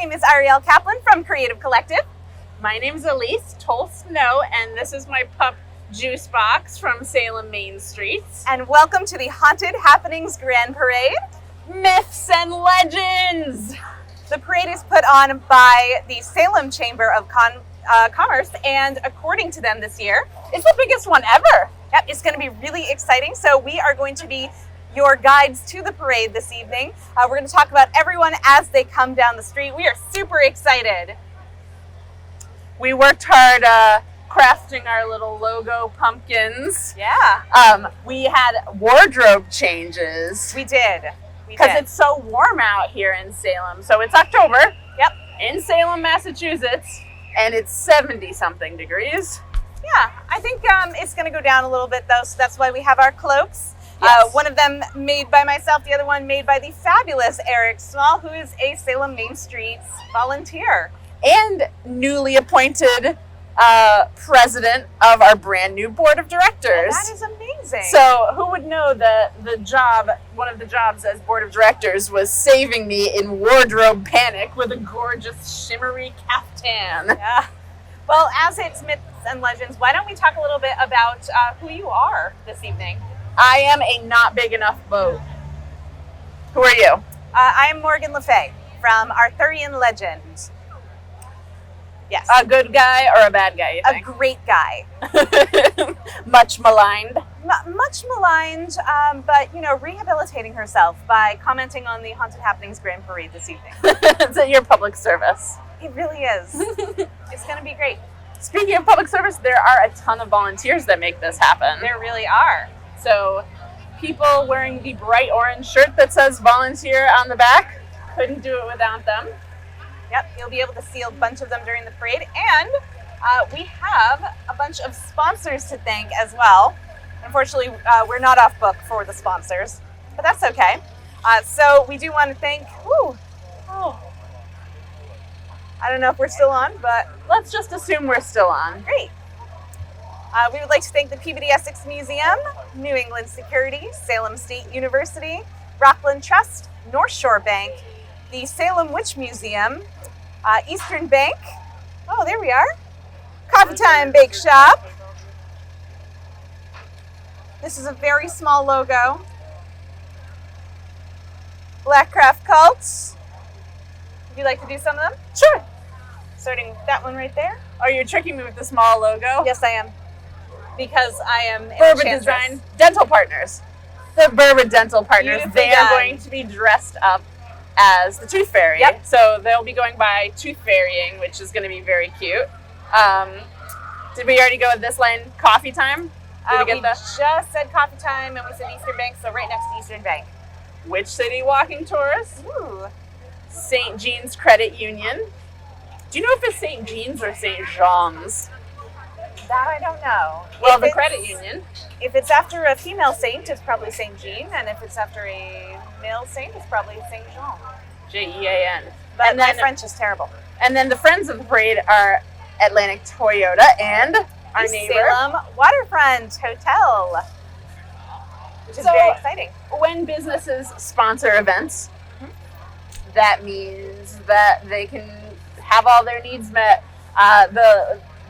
name is Arielle Kaplan from Creative Collective. My name is Elise, Towle, and this is my pup juice box from Salem Main Street. And welcome to the Haunted Happenings Grand Parade. Myths and legends! The parade is put on by the Salem Chamber of Commerce, and according to them this year, it's the biggest one ever. Yep, it's going to be really exciting. So we are going to be your guides to the parade this evening. We're going to talk about everyone as they come down the street. We are super excited. We worked hard crafting our little logo pumpkins. Yeah. We had wardrobe changes. We did. Because it's so warm out here in Salem. So it's October. Yep. In Salem, Massachusetts. And it's 70-something degrees. Yeah, I think it's going to go down a little bit, though, so that's why we have our cloaks. Yes. One of them made by myself, the other one made by the fabulous Eric Small, who is a Salem Main Street volunteer. And newly appointed president of our brand new board of directors. That is amazing. So who would know that one of the jobs as board of directors was saving me in wardrobe panic with a gorgeous shimmery caftan. Yeah. Well, as it's myths and legends, why don't we talk a little bit about who you are this evening? I am a not big enough boat. Who are you? I am Morgan LeFay from Arthurian Legend. Yes. A good guy or a bad guy, you think? A great guy. Much maligned. Much maligned, but, rehabilitating herself by commenting on the Haunted Happenings Grand Parade this evening. It's at your public service. It really is. It's going to be great. Speaking of public service, there are a ton of volunteers that make this happen. There really are. So people wearing the bright orange shirt that says volunteer on the back, couldn't do it without them. Yep, you'll be able to see a bunch of them during the parade. And we have a bunch of sponsors to thank as well. Unfortunately, we're not off book for the sponsors, but that's okay. So we do want to thank, I don't know if we're still on, but let's just assume we're still on. Great. We would like to thank the Peabody Essex Museum, New England Security, Salem State University, Rockland Trust, North Shore Bank, the Salem Witch Museum, Eastern Bank, oh, there we are, Coffee Time Bake Shop. This is a very small logo. Blackcraft Cults. Would you like to do some of them? Sure. Starting with that one right there. Oh, you're tricking me with the small logo? Yes, I am. Because I am Bourbon Design Dental Partners. The Bourbon Dental Partners. They are going to be dressed up as the Tooth Fairy. Yep. So they'll be going by tooth fairying, which is going to be very cute. Did we already go with this line, Coffee Time? We just said Coffee Time and we said Eastern Bank, so right next to Eastern Bank. Which City Walking Tours? Ooh. St. Jean's Credit Union. Do you know if it's St. Jean's or St. Jean's? That I don't know. Well, the credit union. If it's after a female saint, it's probably St. Jean, and if it's after a male saint, it's probably St. Jean. Jean. But my French is terrible. And then the friends of the parade are Atlantic Toyota and our neighbor, Salem Waterfront Hotel, which is very exciting. When businesses sponsor events, that means that they can have all their needs met.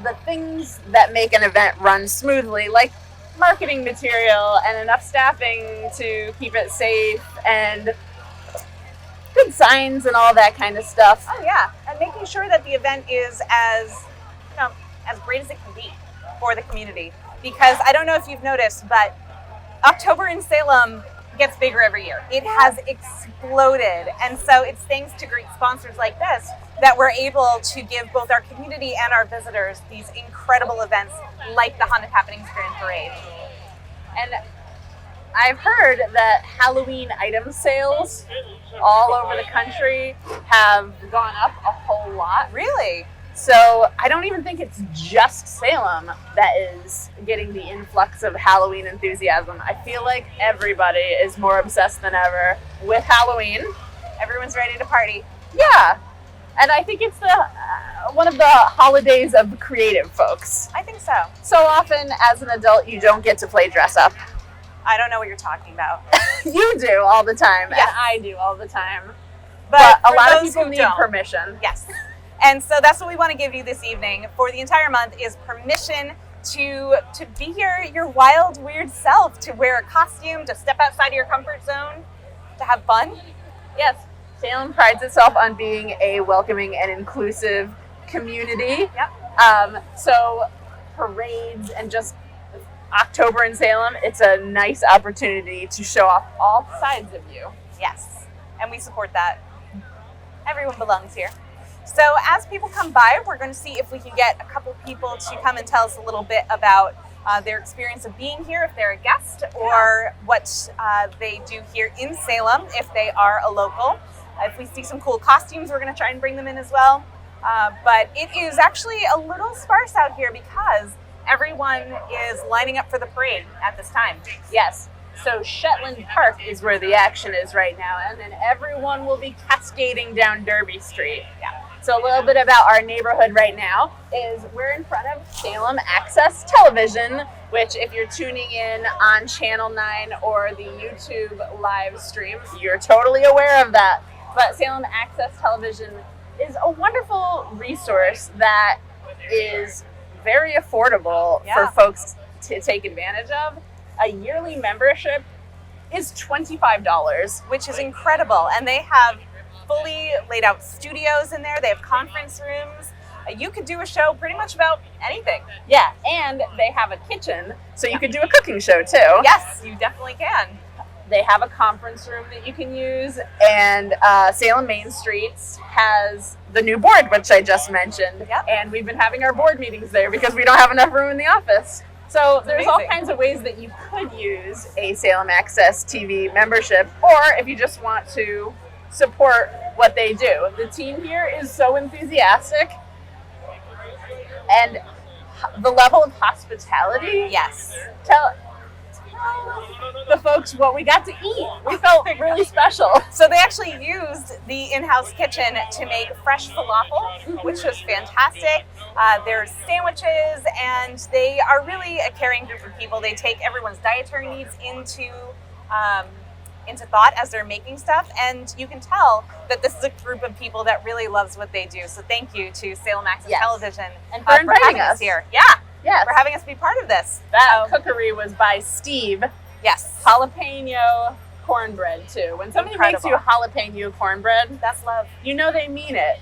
The things that make an event run smoothly, like marketing material and enough staffing to keep it safe and good signs and all that kind of stuff. Oh yeah, and making sure that the event is as great as it can be for the community. Because I don't know if you've noticed, but October in Salem gets bigger every year. It has exploded, and so it's thanks to great sponsors like this that we're able to give both our community and our visitors these incredible events like the Haunted Happenings Grand Parade. And I've heard that Halloween item sales all over the country have gone up a whole lot. Really? So I don't even think it's just Salem that is getting the influx of Halloween enthusiasm. I feel like everybody is more obsessed than ever with Halloween. Everyone's ready to party. Yeah. And I think it's one of the holidays of creative folks. I think so. So often as an adult, you don't get to play dress up. I don't know what you're talking about. You do all the time, Yes. and I do all the time. But a for lot of those people who need don't, permission. yes. And so that's what we want to give you this evening for the entire month is permission to be your wild, weird self, to wear a costume, to step outside of your comfort zone, to have fun. Yes, Salem prides itself on being a welcoming and inclusive community. Yep. So parades and just October in Salem, it's a nice opportunity to show off all sides of you. Yes. And we support that. Everyone belongs here. So as people come by, we're going to see if we can get a couple people to come and tell us a little bit about their experience of being here if they're a guest, or what they do here in Salem if they are a local. If we see some cool costumes, we're going to try and bring them in as well. But it is actually a little sparse out here because everyone is lining up for the parade at this time. Yes. So Shetland Park is where the action is right now, and then everyone will be cascading down Derby Street. Yeah. So a little bit about our neighborhood right now is we're in front of Salem Access Television, which if you're tuning in on Channel 9 or the YouTube live stream, you're totally aware of that. But Salem Access Television is a wonderful resource that is very affordable for folks to take advantage of. A yearly membership is $25, which is incredible. And they have fully laid out studios in there. They have conference rooms. You could do a show pretty much about anything. Yeah, and they have a kitchen, so you could do a cooking show too. Yes, you definitely can. They have a conference room that you can use, and Salem Main Street has the new board, which I just mentioned. Yep. And we've been having our board meetings there because we don't have enough room in the office. So there's all kinds of ways that you could use a Salem Access TV membership, or if you just want to support what they do. The team here is so enthusiastic, and the level of hospitality. Yes. Tell the folks what we got to eat. We felt really special. So they actually used the in-house kitchen to make fresh falafel, which was fantastic. There's sandwiches, and they are really a caring group of people. They take everyone's dietary needs into thought as they're making stuff, and you can tell that this is a group of people that really loves what they do. So thank you to Salem Access Television and for inviting having us here. Yeah. Yes. For having us be part of this. That cookery was by Steve. Yes. Jalapeno cornbread too. When somebody makes you jalapeno cornbread, that's love. You know they mean it.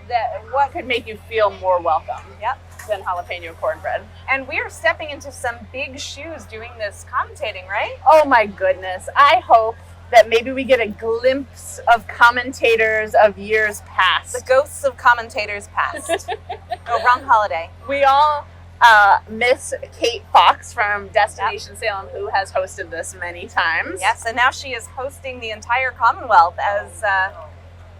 That what could make you feel more welcome? Yep. Than jalapeno cornbread. And we are stepping into some big shoes doing this commentating, right? Oh my goodness. I hope that maybe we get a glimpse of commentators of years past. The ghosts of commentators past. Oh, wrong holiday. We all miss Kate Fox from Destination Salem, who has hosted this many times. Yes, and now she is hosting the entire Commonwealth as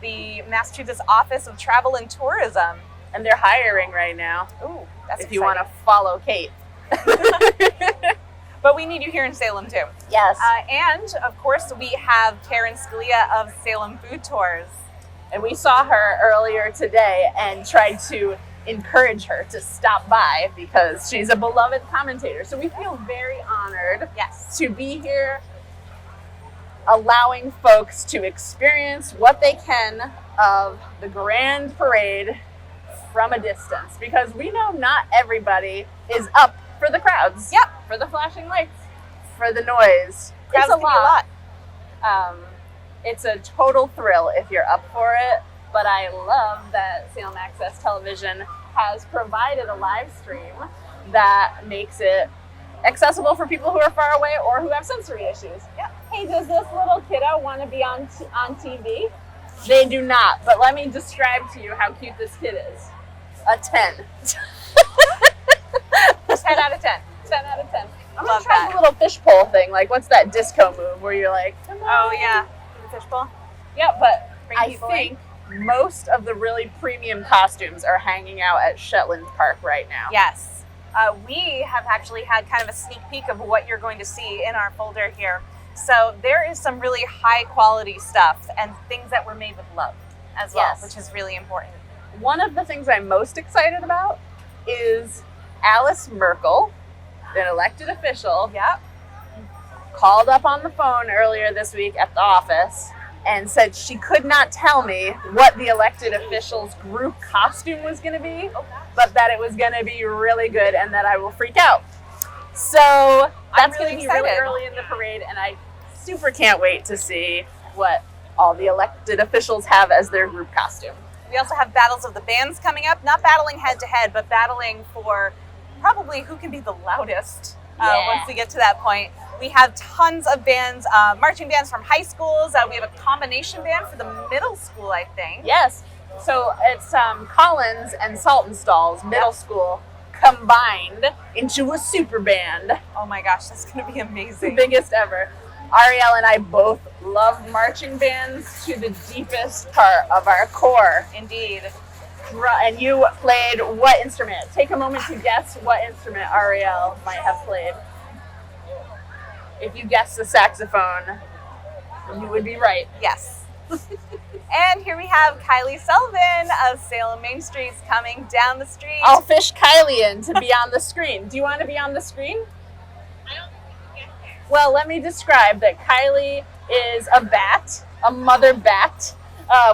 the Massachusetts Office of Travel and Tourism. And they're hiring right now. Ooh, that's if you want to follow Kate. But we need you here in Salem too. Yes. And of course, we have Karen Scalia of Salem Food Tours. And we saw her earlier today and tried to encourage her to stop by because she's a beloved commentator. So we feel very honored to be here, allowing folks to experience what they can of the grand parade from a distance, because we know not everybody is up for the crowds. Yep. For the flashing lights, for the noise. Crowds It's a can be a lot. It's a total thrill if you're up for it, but I love that Salem Access Television has provided a live stream that makes it accessible for people who are far away or who have sensory issues. Yeah. Hey, does this little kiddo want to be on TV? They do not, but let me describe to you how cute this kid is. A 10. 10 out of 10. 10 out of 10. I'm Love gonna try the little fishbowl thing. Like, what's that disco move where you're like, come on. Oh, yeah. The fishbowl. Yeah, but Bring I people think most of the really premium costumes are hanging out at Shetland Park right now. Yes. We have actually had kind of a sneak peek of what you're going to see in our folder here. So there is some really high quality stuff and things that were made with love as well, which is really important. One of the things I'm most excited about is Alice Merkel, an elected official, called up on the phone earlier this week at the office and said she could not tell me what the elected officials' group costume was going to be, but that it was going to be really good and that I will freak out. So that's going to be really early in the parade, and I super can't wait to see what all the elected officials have as their group costume. We also have battles of the bands coming up, not battling head to head, but battling for probably who can be the loudest once we get to that point. We have tons of bands, marching bands from high schools. We have a combination band for the middle school, I think. Yes. So it's Collins and Saltonstall's middle school combined into a super band. Oh my gosh, that's going to be amazing. The biggest ever. Arielle and I both love marching bands to the deepest part of our core. Indeed. And you played what instrument? Take a moment to guess what instrument Arielle might have played. If you guessed the saxophone, you would be right. Yes. And here we have Kylie Sullivan of Salem Main Streets coming down the street. I'll fish Kylie in to be on the screen. Do you want to be on the screen? I don't think we can get there. Well, let me describe that Kylie is a bat, a mother bat,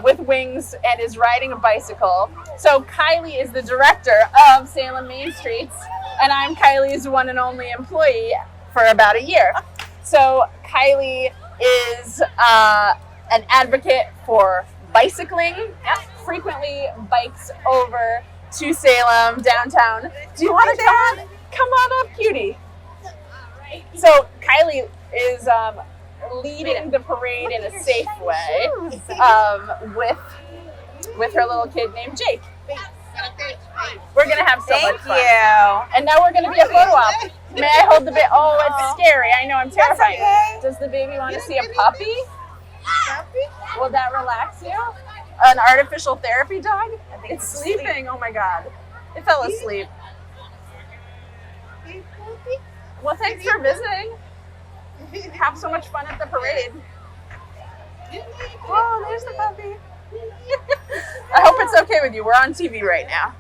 with wings and is riding a bicycle. So Kylie is the director of Salem Main Streets, and I'm Kylie's one and only employee for about a year. So Kylie is an advocate for bicycling, frequently bikes over to Salem downtown. Do you want to come on up, cutie? So Kylie is leading the parade in a safe way with her little kid named Jake. We're gonna have so much fun. Thank you. And now we're gonna be a photo op. May I hold the baby? Oh, it's scary. I know, I'm terrified. okay. Does the baby want to see a puppy? Will that relax you? An artificial therapy dog? I think It's sleeping. Oh my god. It fell asleep. Well, thanks for visiting. Have so much fun at the parade. Oh, there's the puppy. I hope it's okay with you. We're on TV right now.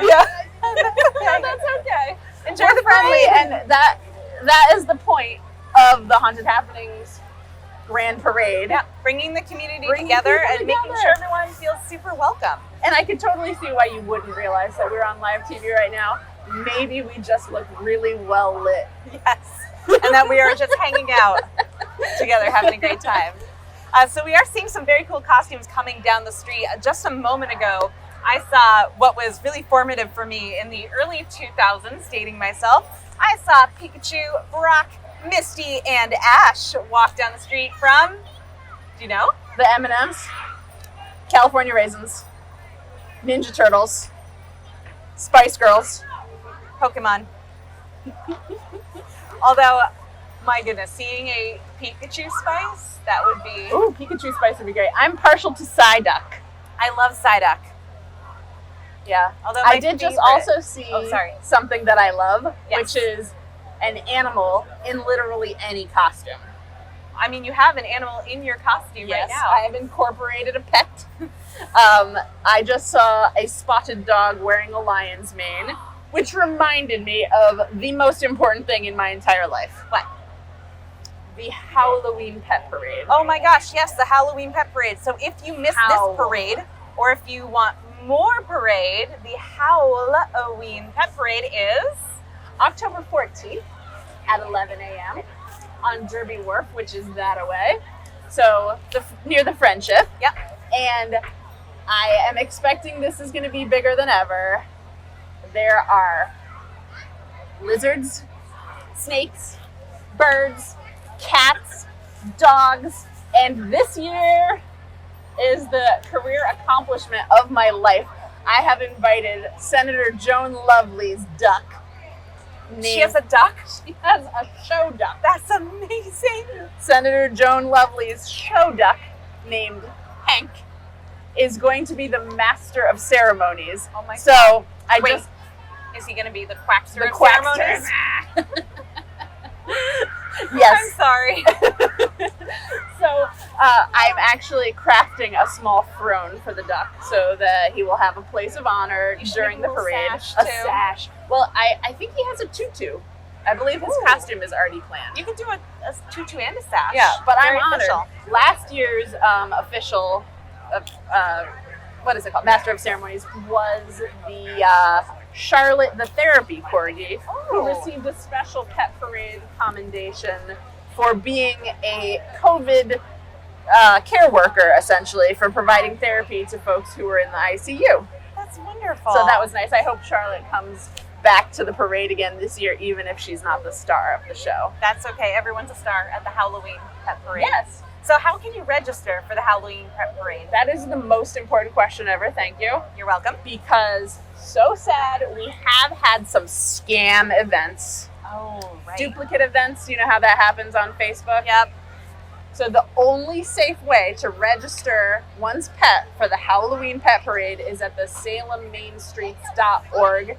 Yeah. No, that's okay. Enjoy We're the friendly, parade. and that is the point of the Haunted Happenings Grand Parade. Yeah, bringing the community Bringing together people and making together. sure everyone feels super welcome. And I could totally see why you wouldn't realize that we're on live TV right now. Maybe we just look really well lit. Yes. And that we are just hanging out together, having a great time. So we are seeing some very cool costumes coming down the street. Just a moment ago, I saw what was really formative for me in the early 2000s, dating myself. I saw Pikachu, Brock, Misty, and Ash walk down the street from, do you know? The M&Ms, California Raisins, Ninja Turtles, Spice Girls. Pokemon. Although, my goodness, seeing a Pikachu Spice, that would be... Ooh, Pikachu Spice would be great. I'm partial to Psyduck. I love Psyduck. Yeah. Although I my did just favorite- also see something that I love, Yes. which is an animal in literally any costume. I mean, you have an animal in your costume right now. I have incorporated a pet. I just saw a spotted dog wearing a lion's mane, which reminded me of the most important thing in my entire life. What? The Halloween Pet Parade. Oh my gosh, yes, the Halloween Pet Parade. So if you missed this parade, or if you want more parade, the Halloween Pet Parade is October 14th at 11 a.m. on Derby Wharf, which is that away. So near the Friendship. Yep. And I am expecting this is going to be bigger than ever. There are lizards, snakes, birds, cats, dogs, and this year is the career accomplishment of my life. I have invited Senator Joan Lovely's duck. She has a duck? She has a show duck. That's amazing. Senator Joan Lovely's show duck, named Hank, is going to be the master of ceremonies. Oh my So I Wait, just is he going to be the quackster the of quackster. ceremonies? Yes. I'm sorry. So I'm actually crafting a small throne for the duck so that he will have a place of honor You should during make the a little parade. sash, A too. sash. Well, I think he has a tutu. I believe his Ooh. costume is already planned. You could do a tutu and a sash. Yeah, but Very I'm honored. official. Last year's official, what is it called? Master of Ceremonies was the Charlotte the Therapy Corgi, who Oh. received a special pet parade commendation for being a COVID care worker, essentially, for providing therapy to folks who were in the ICU. That's wonderful. So that was nice. I hope Charlotte comes back to the parade again this year, even if she's not the star of the show. That's okay. Everyone's a star at the Halloween Pet Parade. Yes. So how can you register for the Halloween Pet Parade? That is the most important question ever. Thank you. You're welcome. Because, so sad, we have had some scam events, Oh, right. duplicate events. You know how that happens on Facebook? Yep. So the only safe way to register one's pet for the Halloween Pet Parade is at the salemmainstreets.org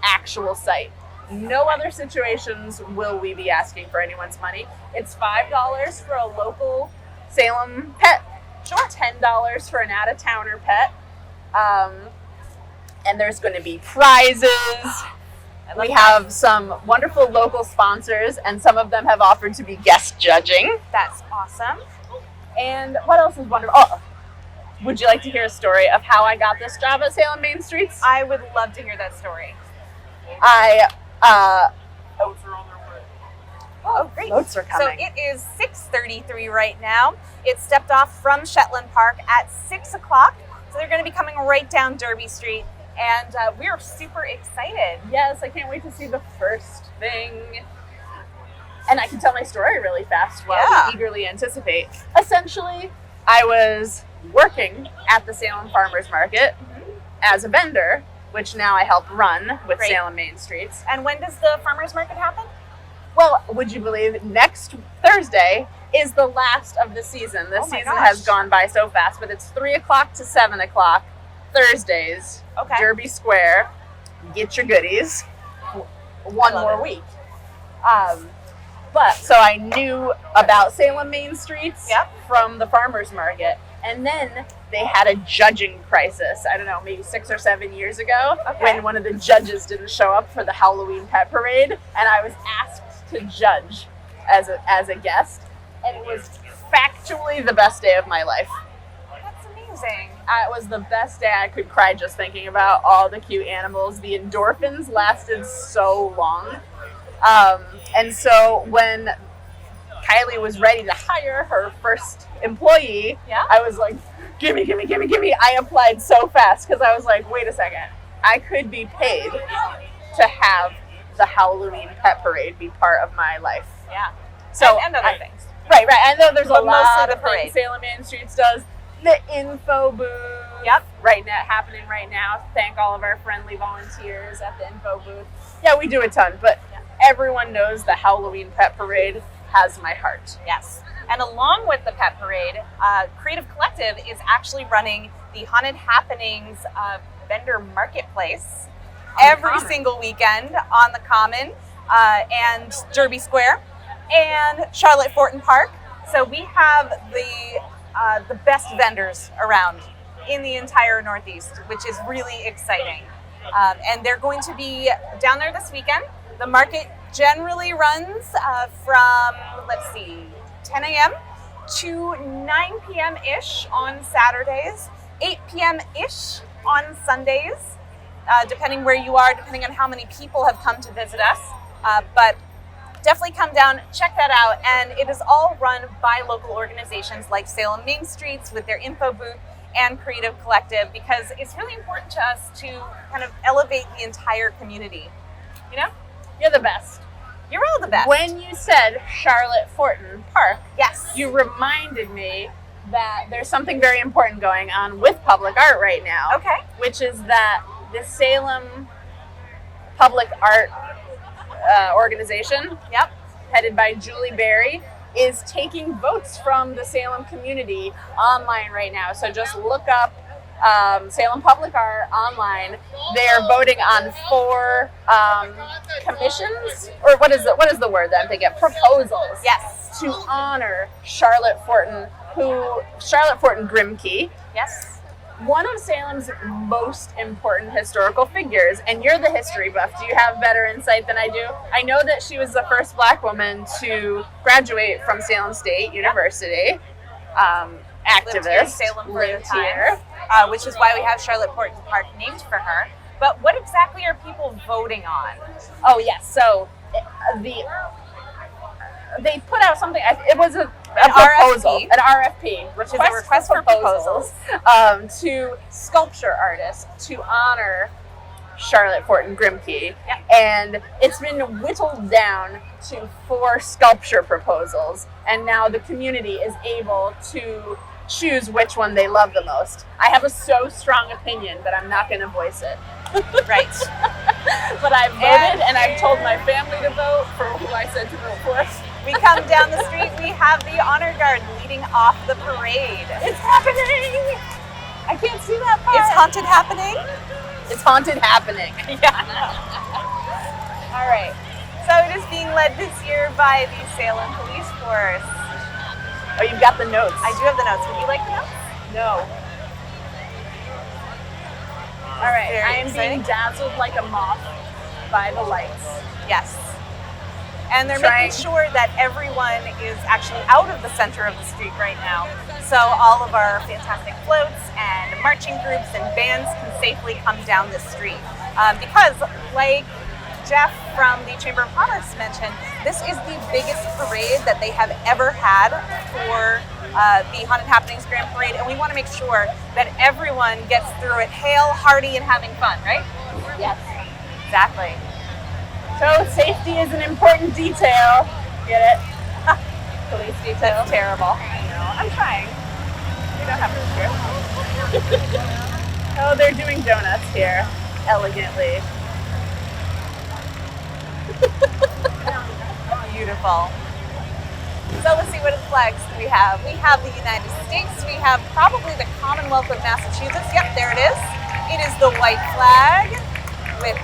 actual site. No other situations will we be asking for anyone's money. It's $5 for a local Salem pet. Sure. $10 for an out-of-towner pet. And there's going to be prizes. We have some wonderful local sponsors, and some of them have offered to be guest judging. That's awesome. And what else is wonderful? Oh, would you like to hear a story of how I got this job at Salem Main Streets? I would love to hear that story. Notes are on their way. Oh, great. Notes are So coming. it is 6:33 right now. It stepped off from Shetland Park at 6 o'clock. So they're going to be coming right down Derby Street. And we're super excited. Yes, I can't wait to see the first thing. And I can tell my story really fast while Yeah. we eagerly anticipate. Essentially, I was working at the Salem Farmers Market as a vendor, which now I help run with Great. Salem Main Streets. And when does the farmers market happen? Well, would you believe next Thursday is the last of the season. The Oh my season gosh. has gone by so fast, but it's 3 o'clock to 7 o'clock Thursdays, Okay. Derby Square. Get your goodies. One love more it. week. But so I knew about Salem Main Streets Yep. from the farmers market, and then they had a judging crisis. I don't know, maybe 6 or 7 years ago, Okay. when one of the judges didn't show up for the Halloween Pet Parade, and I was asked to judge as a guest, and it was factually the best day of my life. That's amazing. It was the best day. I could cry just thinking about all the cute animals. The endorphins lasted so long. And so when Kylie was ready to hire her first employee, Yeah. I was like, gimme. I applied so fast because I was like, wait a second. I could be paid to have the Halloween Pet Parade be part of my life. Yeah. So and other things. Right. I know there's a But mostly lot the of things parade. Salem Main Streets does. The info booth. Yep. Right now, happening right now. Thank all of our friendly volunteers at the info booth. Yeah, we do a ton, but everyone knows the Halloween Pet Parade has my heart. Yes. And along with the Pet Parade, Creative Collective is actually running the Haunted Happenings vendor marketplace every Common. single weekend on the Common and Derby Square and Charlotte Fortin Park. So we have the best vendors around in the entire Northeast, which is really exciting. And they're going to be down there this weekend. The market generally runs from, 10 a.m. to 9 p.m.-ish on Saturdays, 8 p.m.-ish on Sundays, depending where you are, depending on how many people have come to visit us. But definitely come down, check that out. And it is all run by local organizations like Salem Main Streets with their info booth and Creative Collective, because it's really important to us to kind of elevate the entire community. You know? You're the best. You're all the best. When you said Charlotte Fortin Park, Yes. you reminded me that there's something very important going on with public art right now. Okay. Which is that the Salem Public Art organization, Yep. headed by Julie Berry, is taking votes from the Salem community online right now. So just look up Salem Public Art online. They're voting on 4 commissions, or what is the word that I'm thinking of? Proposals. Yes. To honor Charlotte Fortin Grimke, Yes. one of Salem's most important historical figures, and you're the history buff. Do you have better insight than I do? I know that she was the first Black woman to graduate from Salem State University. Activist, Lived here in Salem for the lived time, here. which is why we have Charlotte Horton Park named for her. But what exactly are people voting on? Oh yes, so they put out something. It was a proposal, RFP. an RFP, Which is a request for proposals. To sculpture artists to honor Charlotte Horton Grimke, Yeah. and it's been whittled down to 4 sculpture proposals, and now the community is able to choose which one they love the most. I have a so strong opinion, but I'm not going to voice it. Right. But I've voted, and I've told my family to vote for who I said to vote for. We come down the street, we have the honor guard leading off the parade. It's happening! I can't see that part. It's haunted happening. It's haunted happening. Yeah. All right. So it is being led this year by the Salem Police Force. Oh, you've got the notes. I do have the notes. Would you like the notes? No. All right. Very I am exciting. being dazzled like a moth by the lights. Yes. And they're Trying- making sure that everyone is actually out of the center of the street right now. So all of our fantastic floats and marching groups and bands can safely come down this street. Because, like Jeff from the Chamber of Commerce mentioned, this is the biggest parade that they have ever had for the Haunted Happenings Grand Parade, and we want to make sure that everyone gets through it hale, hearty, and having fun, right? Yes. Exactly. So safety is an important detail. Get it? Police detail. That's terrible. No, I'm trying. We don't have to script. Oh, they're doing donuts here, elegantly. Beautiful. So let's see, what flags do we have? We have the United States. We have probably the Commonwealth of Massachusetts. Yep, there it is. It is the white flag with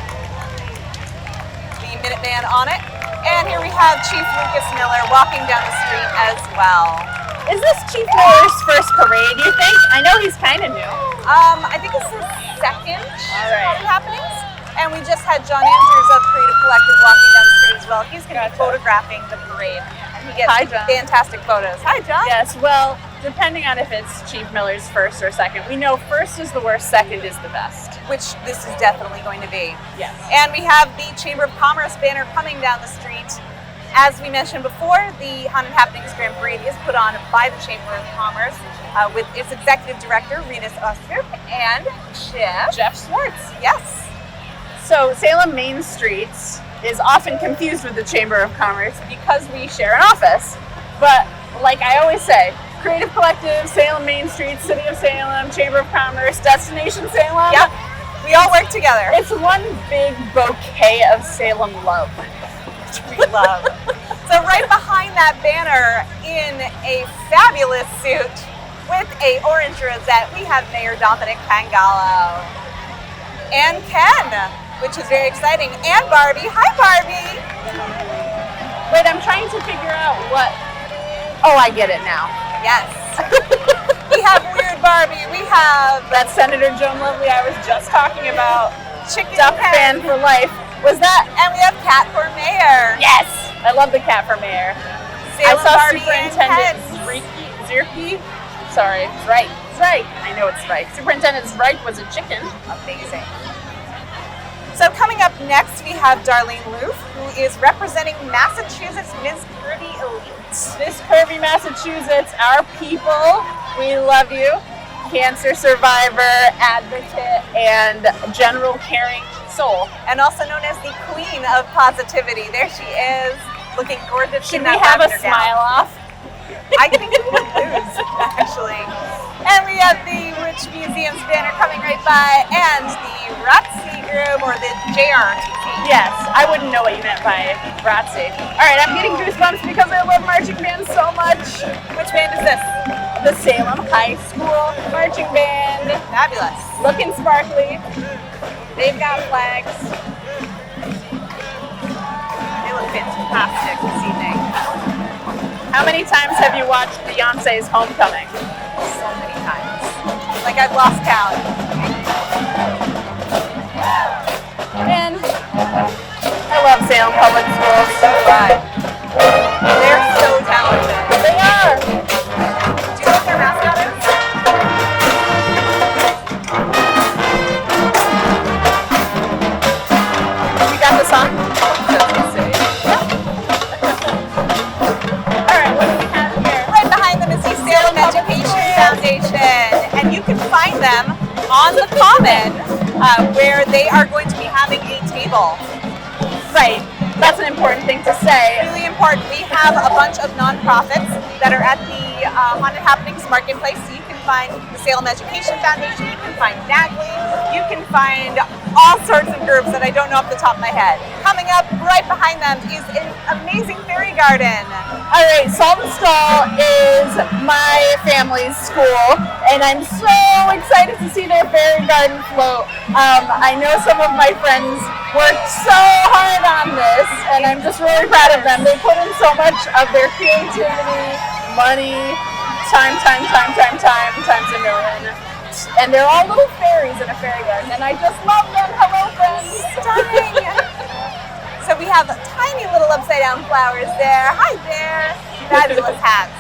the Minuteman on it. And here we have Chief Lucas Miller walking down the street as well. Is this Chief Miller's first parade, you think? I know he's kind of new. I think it's his second right. Haunted Happenings. And we just had John Andrews of Creative Collective walking down the street as well. He's going to be photographing the parade. And he gets Hi, John. fantastic photos. Hi, John. Yes, well, depending on if it's Chief Miller's first or second. We know first is the worst, second is the best. Which this is definitely going to be. Yes. And we have the Chamber of Commerce banner coming down the street. As we mentioned before, the Haunted Happenings Grand Parade is put on by the Chamber of Commerce with its executive director, Renus Ostrup, and Jeff Schwartz. Yes. So Salem Main Street is often confused with the Chamber of Commerce because we share an office. But like I always say, Creative Collective, Salem Main Street, City of Salem, Chamber of Commerce, Destination Salem. Yep. We all work together. It's one big bouquet of Salem love. Which we love. So right behind that banner in a fabulous suit with a orange rosette, we have Mayor Dominic Pangallo. And Ken, which is very exciting. And Barbie. Hi, Barbie. Wait, I'm trying to figure out what... Oh, I get it now. Yes. We have Weird Barbie. We have That's Senator Joan Lovely I was just talking about. Chicken Duck fan Pen. for life. Was that... And we have Cat for Mayor. Yes! I love the cat for mayor. Salem, I saw Barbie, and Superintendent Ken. Zirke. Sorry, Zrike. Zrike. I know it's Zrike. Superintendent Zrike was a chicken. Amazing. So coming up next, we have Darlene Loof, who is representing Massachusetts Ms. Curvy Elite. This Curvy, Massachusetts, our people, we love you. Cancer survivor, advocate, and general caring soul. And also known as the Queen of Positivity. There she is, looking gorgeous. Should in we that have a lavender gown. smile off? I think we would lose, actually. And we have the Rich Museums banner coming right by, and the ROTC group, or the JRTC. Yes, I wouldn't know what you meant by ROTC. All right, I'm getting goosebumps because I love marching band so much. Which band is this? The Salem High School Marching Band. Fabulous. Looking sparkly. They've got flags. They look fantastic this evening. How many times have you watched Beyonce's Homecoming? So many times. Like like I've lost count. And I love Salem Public Schools. So fun. They're so talented. They are. Do you know what their mascot is? You got this on? Alright, what do we have here? Right behind them is the Salem Education Foundation, and you can find them on the Common, where they are going to be having a table. Right. That's an important thing to say. Really important. We have a bunch of nonprofits that are at the Haunted Happenings Marketplace. So you can find the Salem Education Foundation, you can find Dagley, you can find all sorts of groups that I don't know off the top of my head. Coming up right behind them is an amazing fairy garden. All right, Salt and Stall is my family's school, and I'm so excited to see their fairy garden float. I know some of my friends worked so hard on this, and I'm just really proud of them. They put in so much of their creativity, money, times a million. And they're all little fairies in a fairy garden, and I just love them. Hello, friends. Stunning. So we have tiny little upside down flowers there. Hi there. Fabulous hats.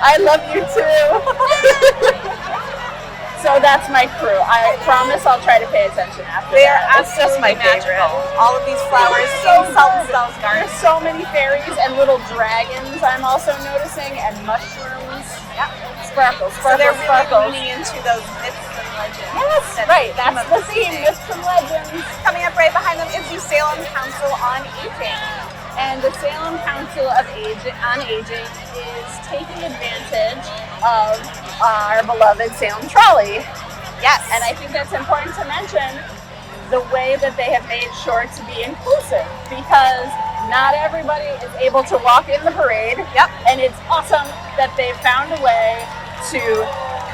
I love you too. So that's my crew. I promise I'll try to pay attention after They are that. It's just my absolutely favorite. magical. All of these flowers So in Salt and Stall's garden. There's so many fairies and little dragons I'm also noticing, and mushrooms. Yeah. Sparkles, So they're sparkles, really sparkles. leaning into those myths and legends. Yes, that right. came That's of the this theme. evening. Myths and legends. Coming up right behind them is the Salem Council on Aging. And the Salem Council on Aging is taking advantage of our beloved Salem trolley. Yes. And I think that's important to mention the way that they have made sure to be inclusive, because not everybody is able to walk in the parade. Yep. And it's awesome that they've found a way to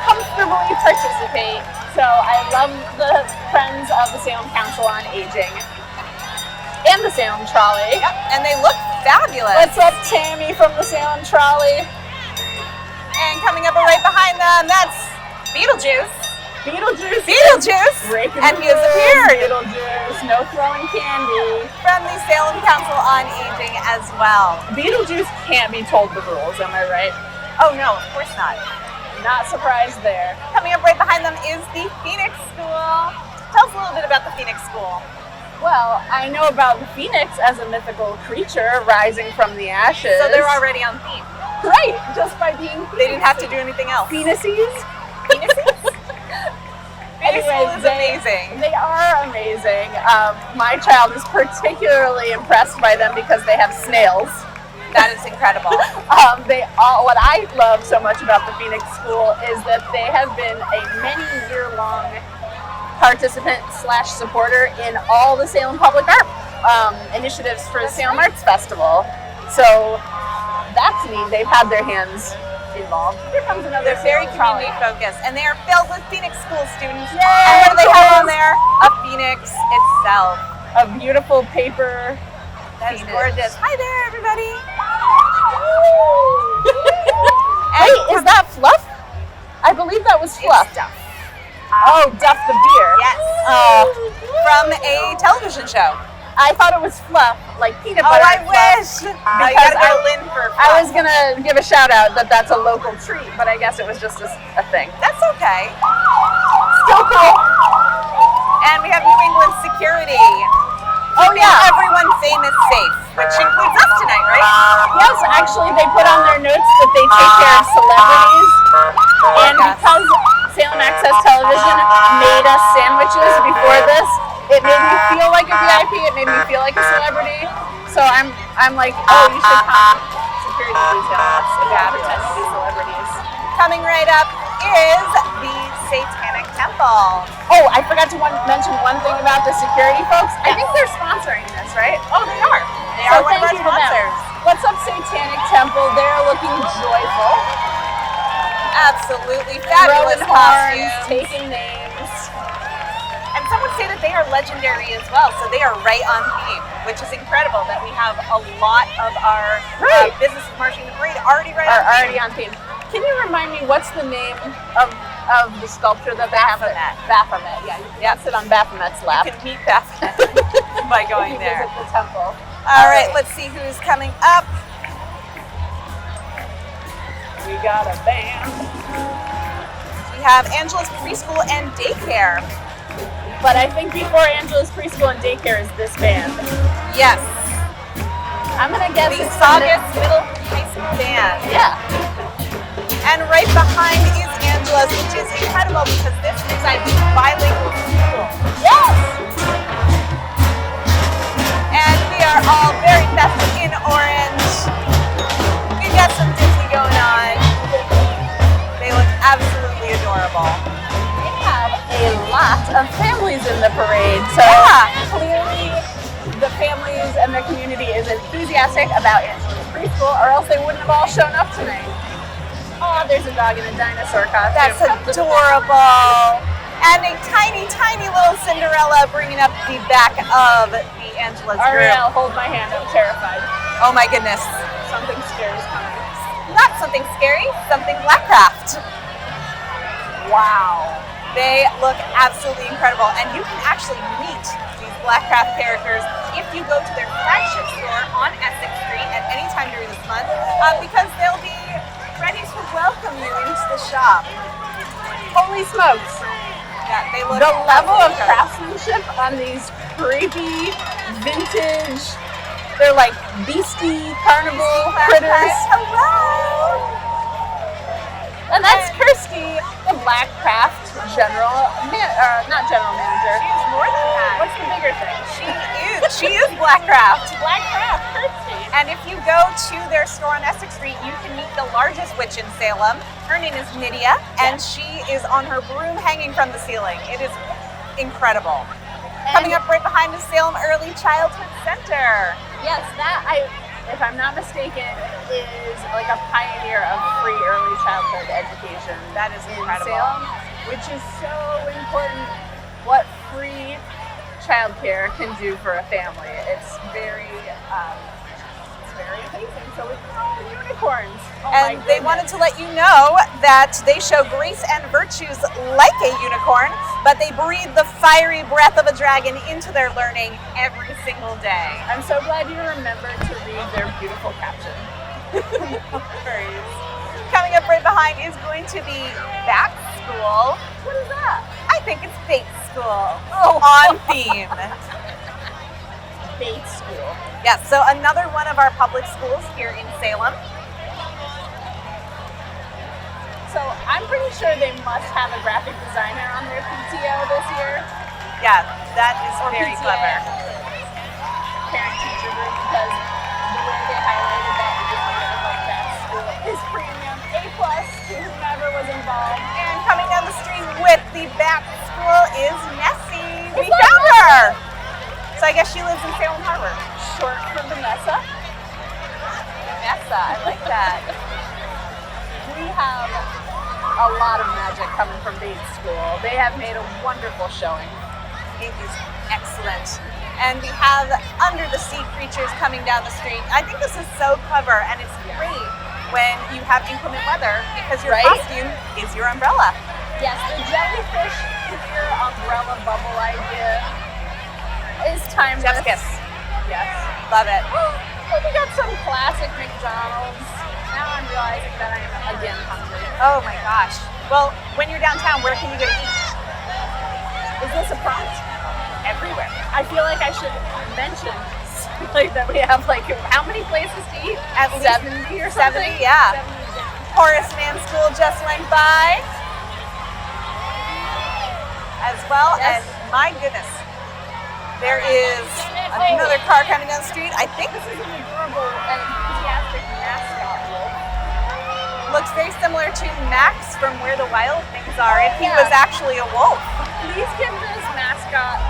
comfortably participate. So I love the friends of the Salem Council on Aging and the Salem Trolley. Yep. And they look fabulous. What's up, Tammy from the Salem Trolley? And coming up right behind them, that's Beetlejuice. Beetlejuice. Breaking And the he has rules, appeared. Beetlejuice. No throwing candy. From the Salem Council on Aging as well. Beetlejuice can't be told the rules, am I right? Oh no, of course not. Not surprised there. Coming up right behind them is the Phoenix School. Tell us a little bit about the Phoenix School. Well, I know about the phoenix as a mythical creature rising from the ashes. So they're already on theme. right, just by being They didn't have to do anything else. phoenices. Phoenixes? Phoenix School Anyways, is amazing. They are amazing. My child is particularly impressed by them because they have snails. That is incredible. What I love so much about the Phoenix School is that they have been a many-year-long participant / supporter in all the Salem Public Art initiatives for the Salem Arts Festival. So that's neat. They've had their hands involved. Here comes another They're very Salem trolley. community focused, and they are filled with Phoenix School students. Yay, And what do they have yes. on there? A phoenix itself. A beautiful paper. That is Phoenix. gorgeous. Hi there, everybody. Wait, is that Fluff? I believe that was Fluff. It's Duff. Oh, Duff the beer. Yes. From a television show. I thought it was Fluff, like peanut Oh, butter. I Fluff. wish. You Because gotta go Lynn for I was gonna give a shout out that that's a local treat, but I guess it was just a thing. That's okay. Still cool. And we have New England Security. Oh yeah. Everyone famous safe, which includes us tonight, right? Yes, actually, they put on their notes that they take care of celebrities, and Yes. because Salem Access Television made us sandwiches before this, it made me feel like a VIP. It made me feel like a celebrity. So I'm like, oh, you should come. Security details if you pretend to be celebrities. Coming right up is the Satanic Temple. Oh, I forgot to mention one thing about the security folks. I think they're sponsoring this, right? Oh, they are. They So are one of our thank you to them. sponsors. What's up, Satanic Temple? They're looking joyful. Absolutely fabulous Throwing horns, costumes. taking names. And some would say that they are legendary as well, so they are right on theme, which is incredible that we have a lot of our Right. businesses marching the parade already right Are on theme. already on theme. Can you remind me what's the name of of the sculpture that they have there. Baphomet, yeah. You can sit on Baphomet's lap. You can meet Baphomet by going You there. visit the temple. All right, let's see who's coming up. We got a band. We have Angela's Preschool and Daycare. But I think before Angela's Preschool and Daycare is this band. Yes, I'm gonna guess the it's from Saugus Middle High School Band. Yeah. And right behind is Angela's, which is incredible because this is a bilingual school. Yes! And we are all very festive in orange. We've got some Disney going on. They look absolutely adorable. We have a lot of families in the parade, so clearly the families and the community is enthusiastic about Angela's Preschool, or else they wouldn't have all shown up tonight. Oh, there's a dog in a dinosaur costume. That's adorable. And a tiny, tiny little Cinderella bringing up the back of the Angela's group. Arielle, hold my hand. I'm terrified. Oh my goodness. Something scary is coming. Not something scary, something Blackcraft. Wow. They look absolutely incredible. And you can actually meet these Blackcraft characters if you go to their flagship store on Essex Street at any time during this month because they'll be ready to welcome you into the shop. Holy smokes. Yeah, they look The level of incredible. craftsmanship on these creepy, vintage, they're like beastie carnival critters. Hello. And that's Kirsty, the Blackcraft not general manager. She's more than that. What's the bigger thing? She is Blackcraft. Blackcraft, Kirsty. And if you go to their store on Essex Street, you can meet the largest witch in Salem. Her name is Nydia, and she is on her broom hanging from the ceiling. It is incredible. Coming up right behind is Salem Early Childhood Center. Yes, if I'm not mistaken, is like a pioneer of free early childhood education. That is in incredible. Salem, which is so important. What free childcare can do for a family. It's very amazing. So we call them unicorns. Oh And they wanted to let you know that they show grace and virtues like a unicorn, but they breathe the fiery breath of a dragon into their learning every single day. I'm so glad you remembered to read their beautiful caption. Coming up right behind is going to be Bat School. What is that? I think it's Bait School. Oh, on theme. Bait School. Yes, so another one of our public schools here in Salem. So I'm pretty sure they must have a graphic designer on their PTO this year. Yeah, that is Or very PTA. clever. Parent-teacher group, because the way they highlighted that that school is premium A+ to whomever was involved. And coming down the street with the Bat School is Nessie. We found her. So I guess she lives in Salem Harbor. Short for Vanessa. Vanessa, I like that. We have a lot of magic coming from Bates School. They have made a wonderful showing. It is excellent. And we have under the sea creatures coming down the street. I think this is so clever, and it's great when you have inclement weather because your costume is your umbrella. Yes, the jellyfish figure umbrella bubble idea is timeless. Chef's kiss. Yes. Love it. Oh, we got some classic McDonald's. Now I'm realizing that I am again hungry. Oh my gosh. Well, when you're downtown, where can you go to eat? Is this a prompt? Everywhere. I feel like I should mention like that we have like how many places to eat? At least 70 or something? 70, yeah. 70. Horace Mann School just went by. As well, Yes. and my goodness, there is another car coming down the street. I think This is an adorable and enthusiastic mascot wolf. looks very similar to Max from Where the Wild Things Are if he Yeah. was actually a wolf. Please give this mascot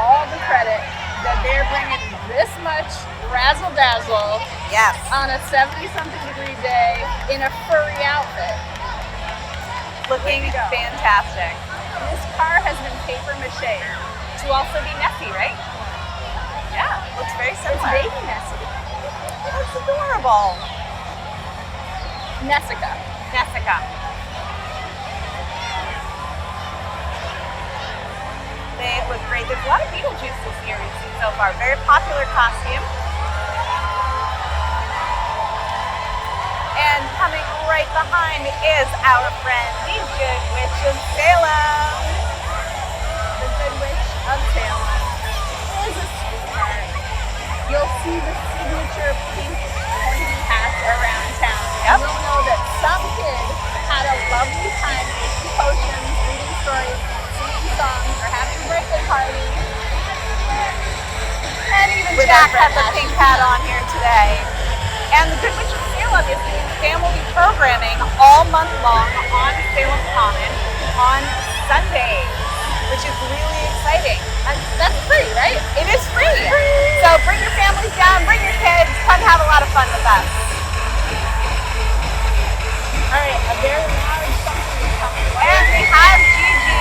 all the credit that they're bringing this much razzle dazzle Yes. on a 70-something degree day in a furry outfit. Looking Way to go. fantastic. This car has been paper mache. To also be Nessie, right? Yeah, looks very It's similar. baby Nessie. It looks adorable. Nessica. Jessica. They look great. There's a lot of Beetlejuice this year we've seen so far. Very popular costume. And coming right behind is our friend, the Good Witch of Salem. The Good Witch of Salem is a sweetheart. You'll see the signature pink pointy hats around town. Yep. You'll know that some kid had a lovely time making potions, reading stories, singing songs, or having a birthday party. And even With Jack our friend has a pink hat on here today. And the Good Witch of Salem is doing family programming all month long on Salem Common on Sundays, which is really exciting. And that's free, right? It is free. So bring your families down, bring your kids, come have a lot of fun with us. All right, a very large function is coming. And we have Gigi.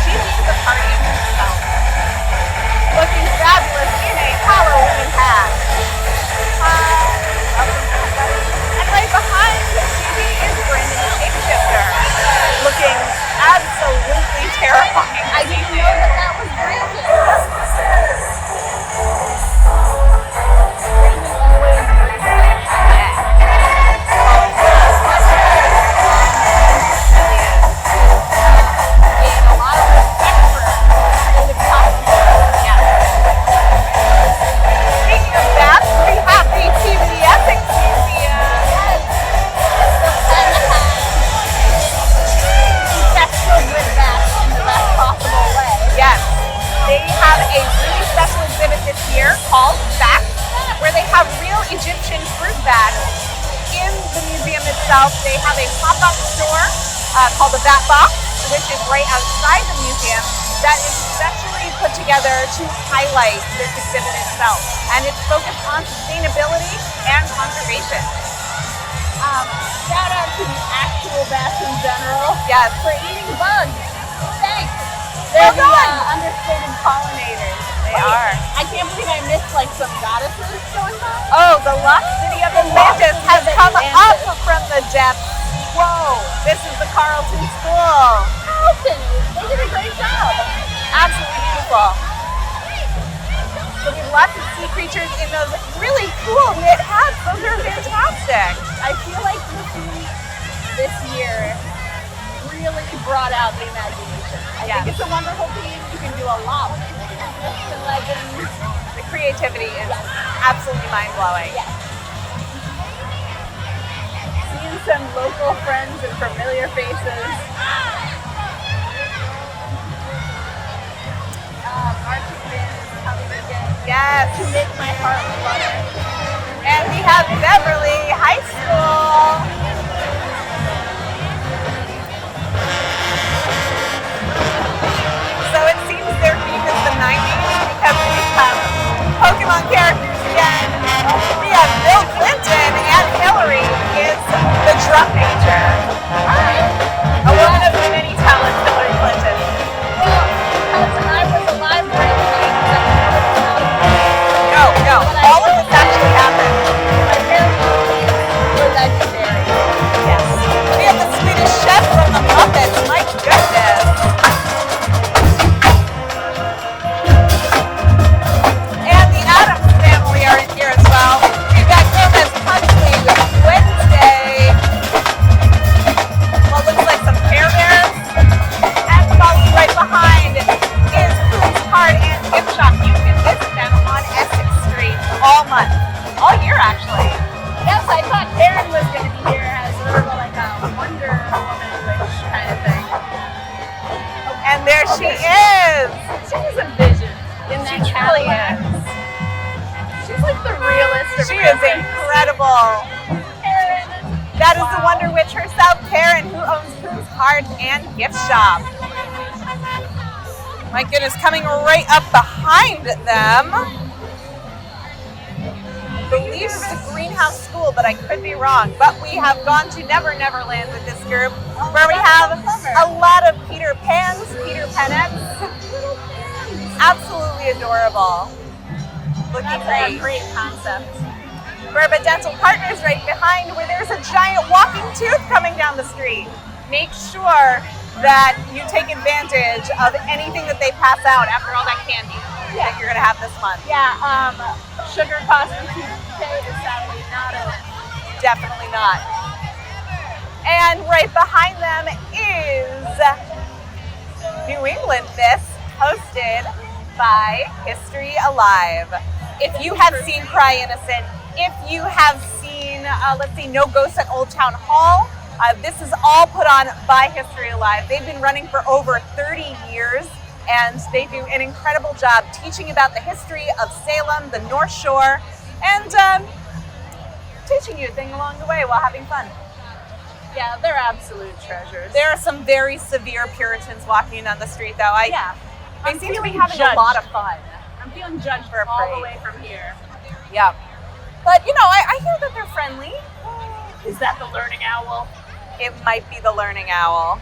Gigi is a party in herself. Looking fabulous in a Halloween hat. And right behind Gigi is Brandon the Shapeshifter. Looking absolutely terrifying. I didn't know that was Brandon. Brandon always brings it. Gain a lot of respect for creative costumes. Speaking of that, we have the TVD Ethics Museum. Infested with that in the best possible way. Yes, they have a really special exhibit this year called Facts, where they have real Egyptian fruit bats in the museum itself. They have a pop-up store called the Bat Box, which is right outside the museum, that is specially put together to highlight this exhibit itself. And it's focused on sustainability and conservation. Shout out to the actual bats in general Yes. for eating bugs. Thanks. Well They're the done. understated pollinators. They are. I can't believe I missed like some goddesses going by. Oh, the lost city of Atlantis has come up from the depths. Whoa, this is the Carlton School. Carlton, they did a great job. Absolutely beautiful. So we have lots of sea creatures in those really cool knit hats. Those are fantastic. I feel like this year really brought out the imagination. I Yes. think it's a wonderful piece. You can do a lot with it. Myths and legends. The creativity is absolutely mind-blowing. Yes. Seeing some local friends and familiar faces. Marching is coming again Yes. to make my heart flutter. And we have Beverly High School. So it seems their theme is the 90s because we have Pokemon characters again. We have Bill Clinton and Hillary is the drum major. A woman of many talents, Hillary Clinton. Well, because I was alive during the 90s, I know about it. No, all of this actually happened. My parents were legendary. Yes. We have the Swedish chef from the Muppets. My goodness. And the Addams family are in here as well. We've got Gomez Country Wednesday. What looks like some Care Bears. And following right behind is Food's Card and Gift Shop. You can visit them on Essex Street all month. All year, actually. Yes, I thought Karen was going to be here as sort of like a Wonder Woman witch kind of thing. And there she is. She's a vision in that She truly Cadillac. is. She's like the realest of She is realists. incredible. Karen. That is the Wonder Witch herself, Karen, who owns Food's Card and Gift Shop. My goodness, coming right up behind them. I believe it's a greenhouse school, but I could be wrong. But we have gone to Never Never Land with this group, where we have a lot of Peter Pans, Peter Panettes. Absolutely adorable. Looking That's a great. great concept. Verba Dental Partners right behind, where there's a giant walking tooth coming down the street. Make sure that you take advantage of anything that they pass out after all that candy that you're going to have this month. Yeah, sugar costume Tuesday is sadly not open. Definitely not. And right behind them is New England Miss, hosted by History Alive. If you have seen Cry Innocent, if you have seen, let's see, No Ghosts at Old Town Hall, this is all put on by History Alive. They've been running for over 30 years, and they do an incredible job teaching about the history of Salem, the North Shore, and teaching you a thing along the way while having fun. Yeah, they're absolute treasures. There are some very severe Puritans walking down the street, though. They seem to be having a lot of fun. I'm feeling judged For a all the parade. way from here. Yeah. But, I hear that they're friendly. Is that the learning owl? It might be the Learning Owl.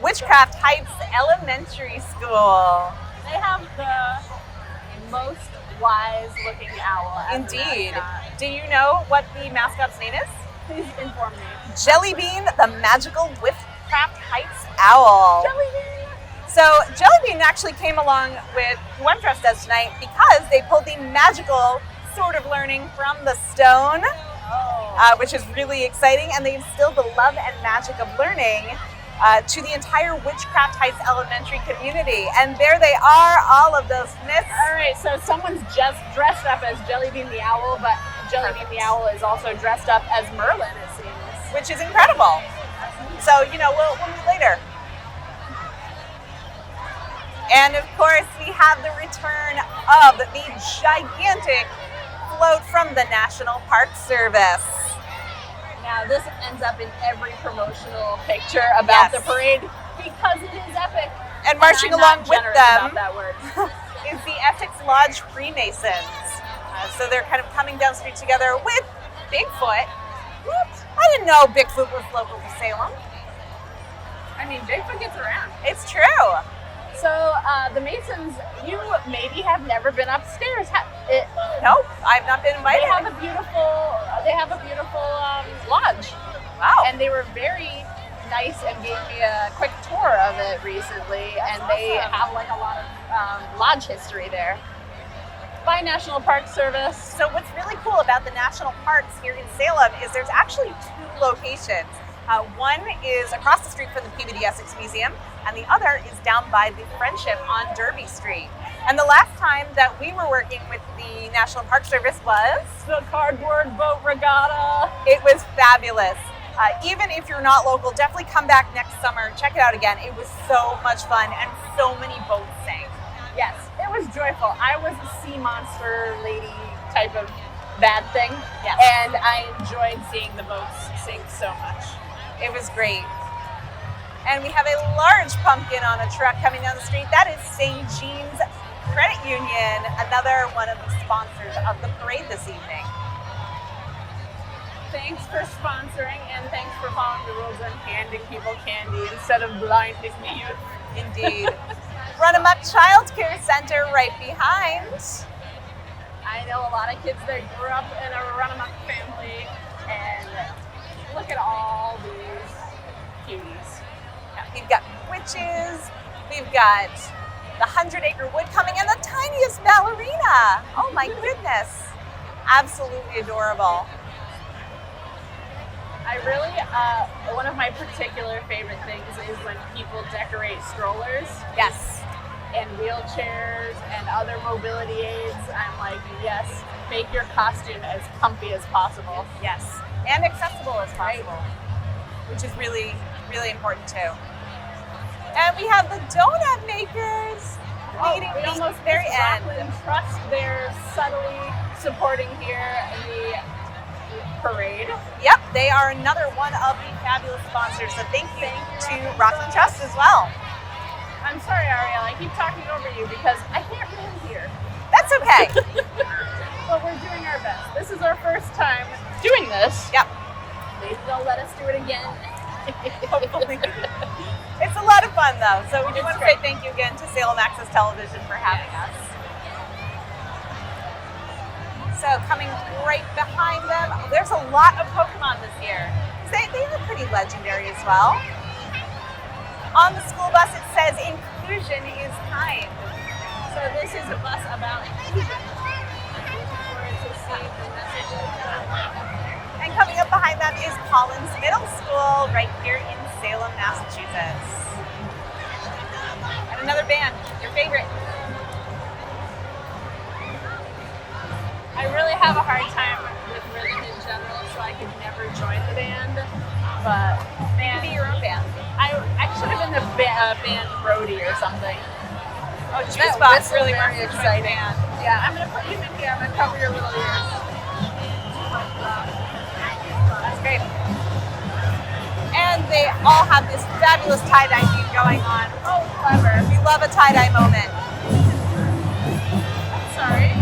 Witchcraft Heights Elementary School. They have the most wise-looking owl. as a Indeed. mascot. Do you know what the mascot's name is? Please inform me. Jellybean, the magical Witchcraft Heights owl. Jellybean. So Jellybean actually came along with who I'm dressed as tonight because they pulled the magical sort of learning from the stone, which is really exciting, and they instilled the love and magic of learning to the entire Witchcraft Heights Elementary community. And there they are, all of those myths. All right, so someone's just dressed up as Jellybean the owl, but Jellybean the owl is also dressed up as Merlin, it seems. Which is incredible. So, we'll meet later. And of course, we have the return of the gigantic float from the National Park Service. Now, this ends up in every promotional picture about Yes. the parade because it is epic. And marching I'm along not with generous them about that word. is the Essex Lodge Freemasons. So they're kind of coming down the street together with Bigfoot. What? I didn't know Bigfoot was local to Salem. I mean, Bigfoot gets around. It's true. So the Masons, you maybe have never been upstairs. Nope, I've not been They invited. have a beautiful lodge. Wow. And they were very nice and gave me a quick tour of it recently. That's and they awesome. have like a lot of lodge history there. By National Park Service. So what's really cool about the national parks here in Salem is there's actually two locations. One is across the street from the Peabody Essex Museum, and the other is down by the Friendship on Derby Street. And the last time that we were working with the National Park Service was The Cardboard Boat Regatta. it was fabulous. Even if you're not local, definitely come back next summer and check it out again. It was so much fun, and so many boats sank. Yes, it was joyful. I was a sea monster lady type of bad thing. Yes. And I enjoyed seeing the boats sink so much. It was great. And we have a large pumpkin on a truck coming down the street. That is St. Jean's Credit Union, another one of the sponsors of the parade this evening. Thanks for sponsoring and thanks for following the rules and handing people candy instead of blinding the youth. Indeed. Run 'em Up Child Care Center right behind. I know a lot of kids that grew up in a run-em-up family, and look at all these cuties. We've got witches, we've got the 100-acre wood coming, and the tiniest ballerina. Oh my goodness. Absolutely adorable. I really, one of my particular favorite things is when people decorate strollers Yes. and wheelchairs and other mobility aids. I'm like, yes, make your costume as comfy as possible. Yes. And accessible as possible, which is really, really important too. And we have the donut makers meeting we the almost very missed end. Rockland Trust. They're subtly supporting here the parade. Yep, they are another one of the fabulous sponsors. So thank you to Rockland Trust as well. I'm sorry, Arielle, I keep talking over you because I can't really hear. That's okay. But we're doing our best. This is our first time doing this. Yep. Maybe they'll let us do it again. Hopefully. It's a lot of fun though. So we do It's want to say great. thank you again to Salem Access Television for having us. So coming right behind them, there's a lot of Pokemon this year. They are pretty legendary as well. On the school bus it says inclusion is kind. So this is a bus about inclusion. For it to say the messages. And coming up behind them is Collins Middle School right here in Salem, Massachusetts. And another band, your favorite. I really have a hard time with rhythm in general, so I could never join the band. But You can be your own band. I should have been the band roadie or something. Oh, That Juice Box whistle really very wants to join the exciting. band. Yeah, I'm gonna put you in here. I'm gonna cover your little ears. That's great. And they all have this fabulous tie-dye theme going on. Oh, clever. We love a tie-dye moment. Sorry.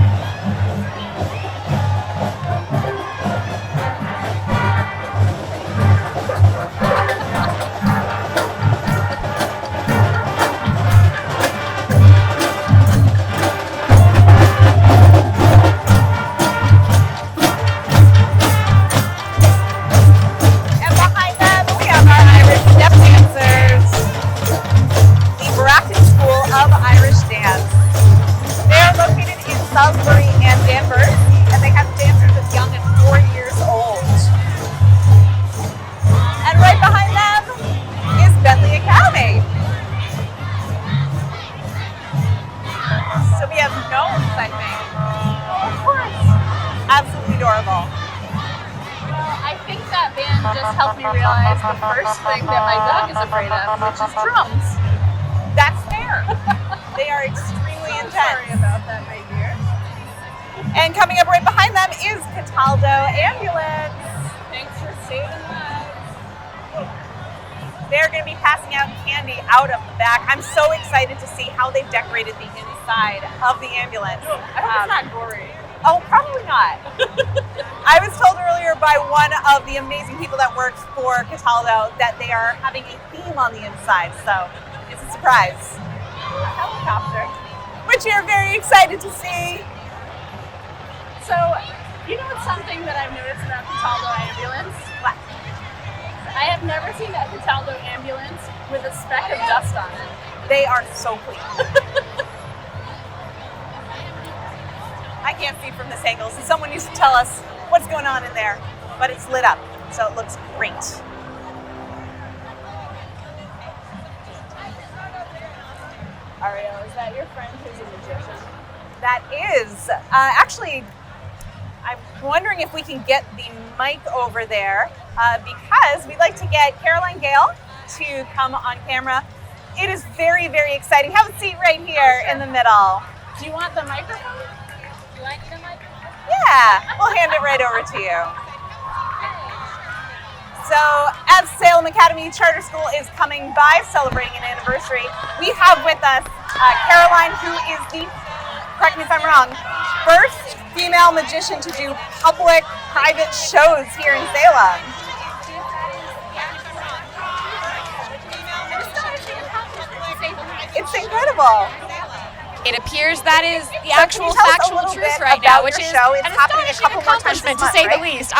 And behind them, we have our Irish step dancers. The Bracken School of Irish Dance. They are located in Salisbury and Danvers, and they have dancers as young as 4 years old. And right behind them is Bentley Academy. So we have gnomes, I think. Oh, of course. Absolutely adorable. I think that band just helped me realize the first thing that my dog is afraid of, which is drums. That's fair. They are extremely intense. Sorry about that, my dear. And coming up right behind them is Cataldo Ambulance. Thanks for saving lives. They're going to be passing out candy out of the back. I'm so excited to see how they've decorated the inside of the ambulance. I hope it's not gory. Oh, probably not. I was told earlier by one of the amazing people that works for Cataldo that they are having a theme on the inside, so it's a surprise. A helicopter. Which you're very excited to see. So, you know what's something that I've noticed about Cataldo Ambulance? What? I have never seen a Cataldo Ambulance with a speck of dust on it. They are so clean. I can't see from this angle, so someone needs to tell us what's going on in there. But it's lit up, so it looks great. Arielle, is that your friend who's a magician? That is. Actually, I'm wondering if we can get the mic over there because we'd like to get Caroline Gale to come on camera. It is very, very exciting. Have a seat right here in the middle. Do you want the microphone? Do I need a microphone? Yeah, we'll hand it right over to you. So, as Salem Academy Charter School is coming by celebrating an anniversary, we have with us Caroline, who is the, correct me if I'm wrong, first female magician to do public private shows here in Salem. It's incredible. It appears that is the So actual can you tell us a factual little truth bit right about now, which your is show? It's an happening a astonishing couple more times accomplishment this to say month, the right? least.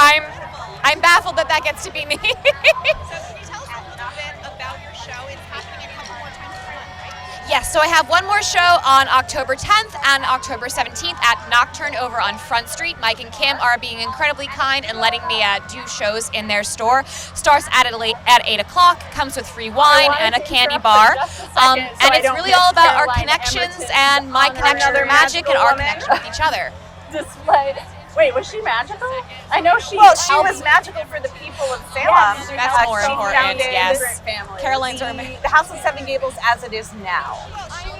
I'm baffled that that gets to be me. So can you tell us a little bit about your show? It's happening a couple more times per month, right? Yes, so I have one more show on October 10th and October 17th at Nocturne over on Front Street. Mike and Kim are being incredibly kind and letting me do shows in their store. Starts at 8 o'clock, comes with free wine and a candy bar. And it's really all about our connections and my connection with magic and our connection with each other. Display. Wait, was she magical? I know she. Well, she was magical for the people of Salem. Yes, That's more She important, founded yes. Family. Caroline's our the House of Seven Gables as it is now,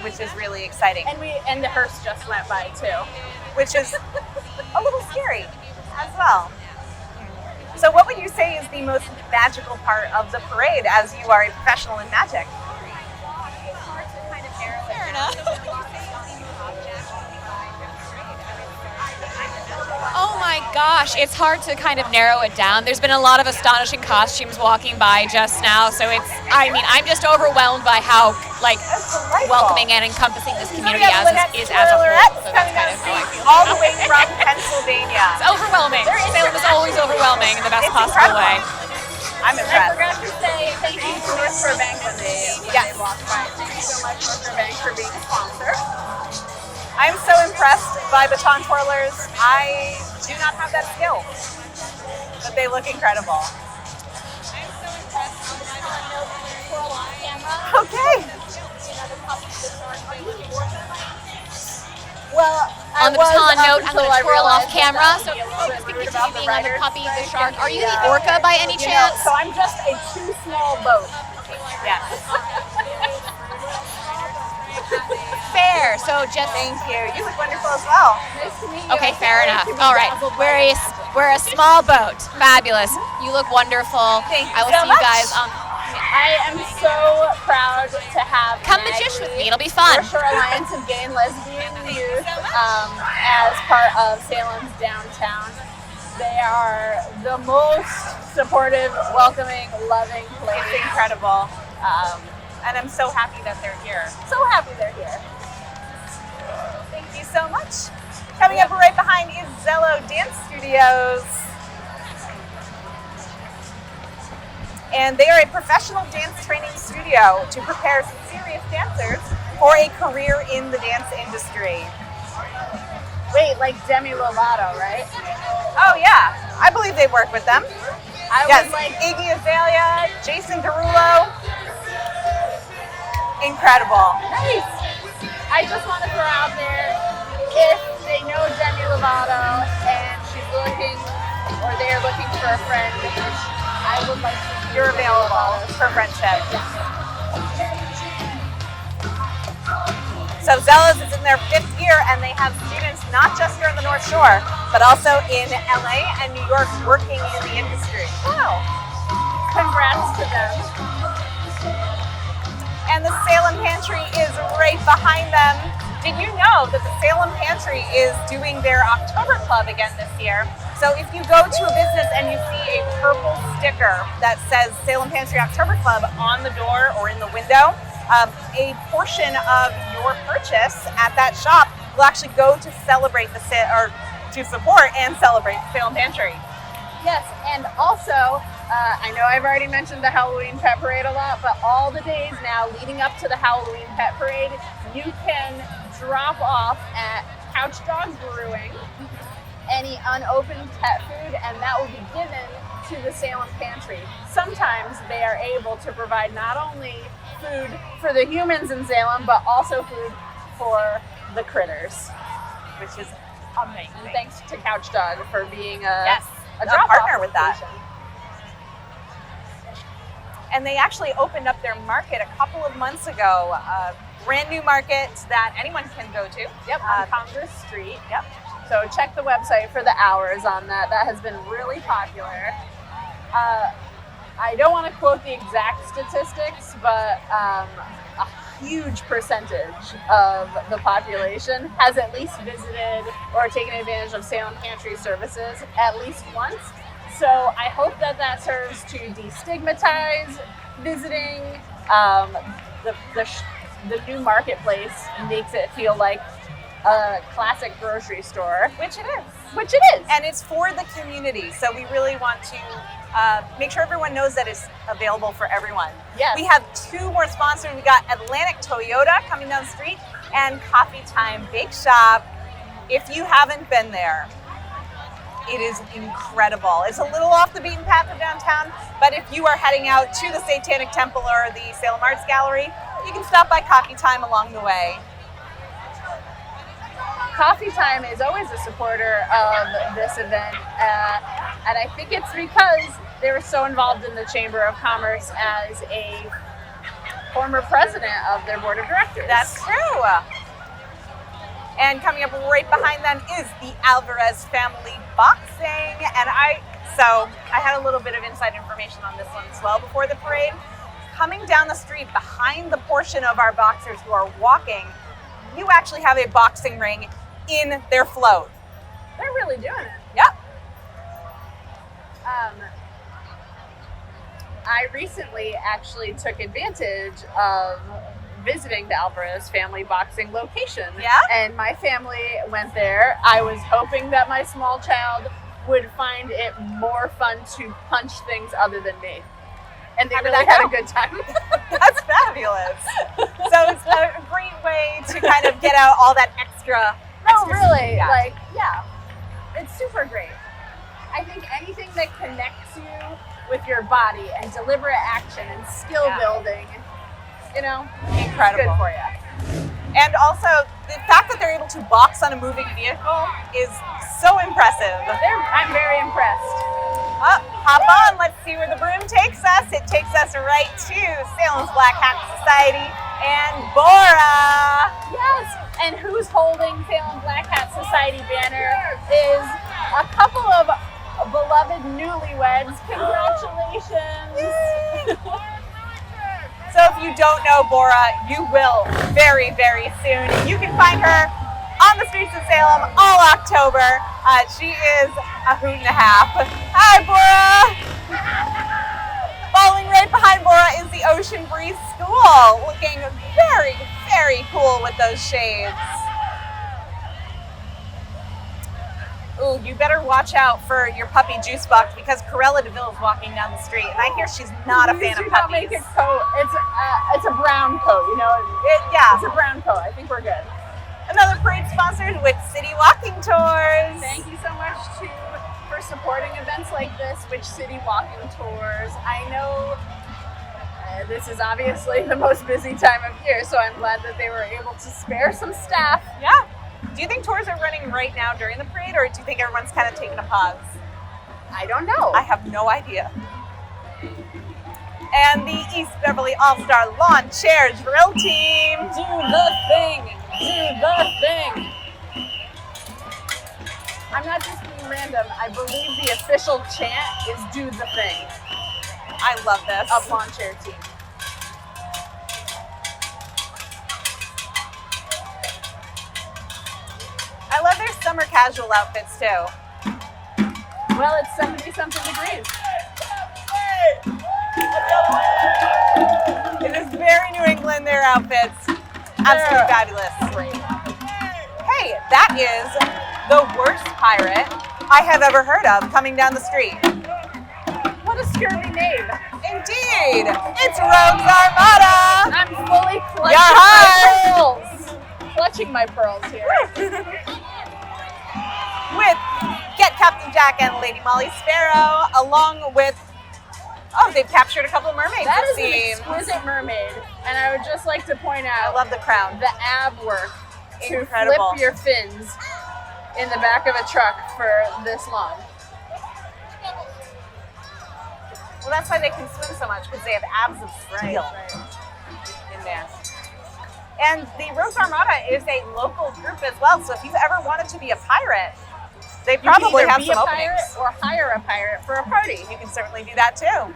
which is really exciting. And the hearse just went by too. Which is a little scary as well. So what would you say is the most magical part of the parade as you are a professional in magic? Fair enough. Oh my gosh, it's hard to kind of narrow it down. There's been a lot of astonishing costumes walking by just now, so I'm just overwhelmed by how welcoming and encompassing this community So we have Lynette is as a whole. Twillerettes So that's coming kind down of the street how I feel. all the way from Pennsylvania. It's overwhelming. Salem is always overwhelming in the best It's possible incredible. way. I'm I impressed. forgot to say thank you to North Burbank when they walked by. Thank you so much, North Burbank, for being a sponsor. I'm so impressed by baton twirlers. I do not have that skill, but they look incredible. Okay. Well, On the baton note, I'm going to twirl off realized camera. that So I was focus a can little bit continue about the being on the writer's puppy, the strike shark. and Are you the orca by any you know, chance? so I'm just a too small boat. Yes. Fair. So just Thank you. You look wonderful as well. Nice to meet you. okay. I can't Fair wait enough. to be All right. dazzled by We're your magic. we're a small boat. Fabulous. You look wonderful. Thank you I will so see you much. guys on. I am so proud to have Come the dish with me. It'll be fun. North Shore Alliance of Gay and Lesbian Youth as part of Salem's downtown. They are the most supportive, welcoming, loving place. It's incredible. And I'm so happy that they're here. So happy they're here. Thank you so much. Coming up right behind is Zello Dance Studios. And they are a professional dance training studio to prepare serious dancers for a career in the dance industry. Wait, like Demi Lovato, right? Oh yeah, I believe they work with them. I Yes, was like, Iggy Azalea, Jason Derulo. Incredible. nice. I just want to throw out there, if they know Demi Lovato and she's looking, or they're looking for a friend, I would like to. You're available for friendship. So Zello's is in their 5th year, and they have students not just here on the North Shore, but also in LA and New York working in the industry. Wow. Congrats to them. And the Salem Pantry is right behind them. Did you know that the Salem Pantry is doing their October Club again this year? So if you go to a business and you see a purple sticker that says Salem Pantry October Club on the door or in the window, a portion of your purchase at that shop will actually go to celebrate or to support and celebrate the Salem Pantry. Yes, and also, I know I've already mentioned the Halloween Pet Parade a lot, but all the days now leading up to the Halloween Pet Parade, you can drop off at Couch Dog Brewing any unopened pet food, and that will be given to the Salem Pantry. Sometimes they are able to provide not only food for the humans in Salem, but also food for the critters. Which is amazing. And thanks to Couch Dog for being a Yes, a a drop partner with that. station. And they actually opened up their market a couple of months ago. A brand new market that anyone can go to. Yep, on Congress Street. Yep. So check the website for the hours on that. That has been really popular. I don't want to quote the exact statistics, but a huge percentage of the population has at least visited or taken advantage of Salem Pantry services at least once. So I hope that that serves to destigmatize visiting. The new marketplace makes it feel like a classic grocery store, Which it is. which it is. And it's for the community. So we really want to make sure everyone knows that it's available for everyone. Yes. We have 2 more sponsors. We got Atlantic Toyota coming down the street and Coffee Time Bake Shop. If you haven't been there, it is incredible. It's a little off the beaten path of downtown, but if you are heading out to the Satanic Temple or the Salem Arts Gallery, you can stop by Coffee Time along the way. Coffee Time is always a supporter of this event, and I think it's because they were so involved in the Chamber of Commerce as a former president of their board of directors. That's true. And coming up right behind them is the Alvarez family boxing. And I had a little bit of inside information on this one as well before the parade. Coming down the street behind the portion of our boxers who are walking, you actually have a boxing ring in their float. They're really doing it. Yep. I recently actually took advantage of visiting the Alvarez family boxing location. Yeah? And my family went there. I was hoping that my small child would find it more fun to punch things other than me. And they How did really that had go? a good time. That's fabulous. So it's a great way to kind of get out all that extra. No, extra really, yeah. like, yeah, it's super great. I think anything that connects you with your body and deliberate action and skill Yeah. building, you know, Incredible. it's good for you. And also, the fact that they're able to box on a moving vehicle is so impressive. I'm very impressed. Hop on, let's see where the broom takes us. It takes us right to Salem's Black Hat Society and Bora. Yes, and who's holding Salem Black Hat Society banner is a couple of beloved newlyweds. Congratulations. So if you don't know Bora, you will very, very soon. You can find her on the streets of Salem all October. She is a hoot and a half. Hi, Bora! Following right behind Bora is the Ocean Breeze School, looking very, very cool with those shades. Ooh, you better watch out for your puppy Juice Box because Corella DeVille is walking down the street, and I hear she's not a fan of Do not puppies. make a coat. It's a brown coat, you know. Yeah. It's a brown coat. I think we're good. Another parade sponsored with City Walking Tours. Thank you so much for supporting events like this, which City Walking Tours. I know this is obviously the most busy time of year, so I'm glad that they were able to spare some staff. Yeah. Do you think tours are running right now during the parade, or do you think everyone's kind of taking a pause? I don't know. I have no idea. And the East Beverly All-Star Lawn Chair Drill Team. Do the thing. Do the thing. I'm not just being random. I believe the official chant is "Do the thing" I love this. of Lawn Chair Team. I love their summer casual outfits too. Well, it's 70-something degrees. It is very New England, their outfits. Absolutely fabulous. Great. Hey, that is the worst pirate I have ever heard of coming down the street. What a scurvy name. Indeed, it's Rogues Armada. I'm fully clutching You're my high. pearls. Clutching my pearls here. With Get Captain Jack and Lady Molly Sparrow, along with, they've captured a couple of mermaids, That it is an seems. exquisite mermaid, and I would just like to point I out love the crown. the ab work to Incredible. flip your fins in the back of a truck for this long. Well, that's why they can swim so much, because they have abs of steel in there. And the Rogues Armada is a local group as well, so if you've ever wanted to be a pirate, they probably have some a openings. pirate or hire a pirate for a party. You can certainly do that too.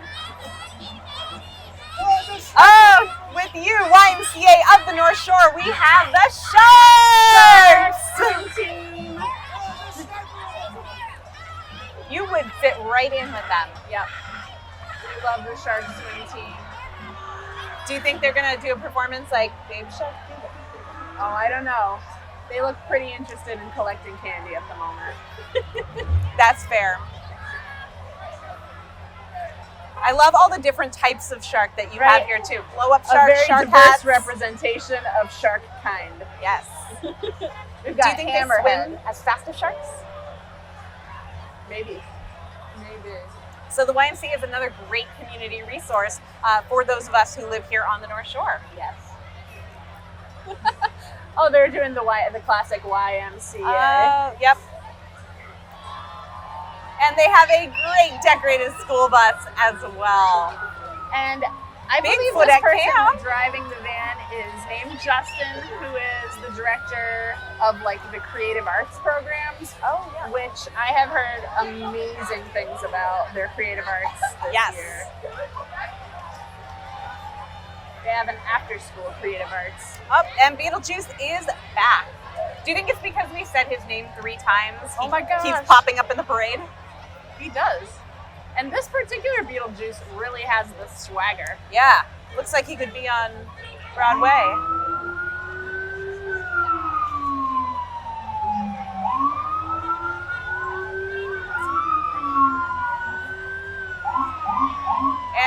Oh, with you, YMCA of the North Shore, we have the Sharks! Team. You would fit right in with them. Yep. We love the Shark swim team. Do you think they're gonna do a performance like Babe Shark? Oh, I don't know. They look pretty interested in collecting candy at the moment. That's fair. I love all the different types of shark that you have Right. here too. Blow up A shark, very shark diverse hats. representation of shark kind. Yes. We've Do you got think they hammerhead. swim as fast as sharks? Maybe. So the YMCA is another great community resource for those of us who live here on the North Shore. Yes. Oh, they're doing the classic YMCA. Yep. And they have a great decorated school bus as well. And I believe Bigfoot this at person camp. driving the van is named Justin, who is the director of the creative arts programs. Oh, yeah. Which I have heard amazing things about their creative arts this Yes. year. They have an after-school creative arts. Oh, and Beetlejuice is back. Do you think it's because we said his name 3 times? Oh my gosh. He keeps popping up in the parade. He does. And this particular Beetlejuice really has the swagger. Yeah. Looks like he could be on Broadway.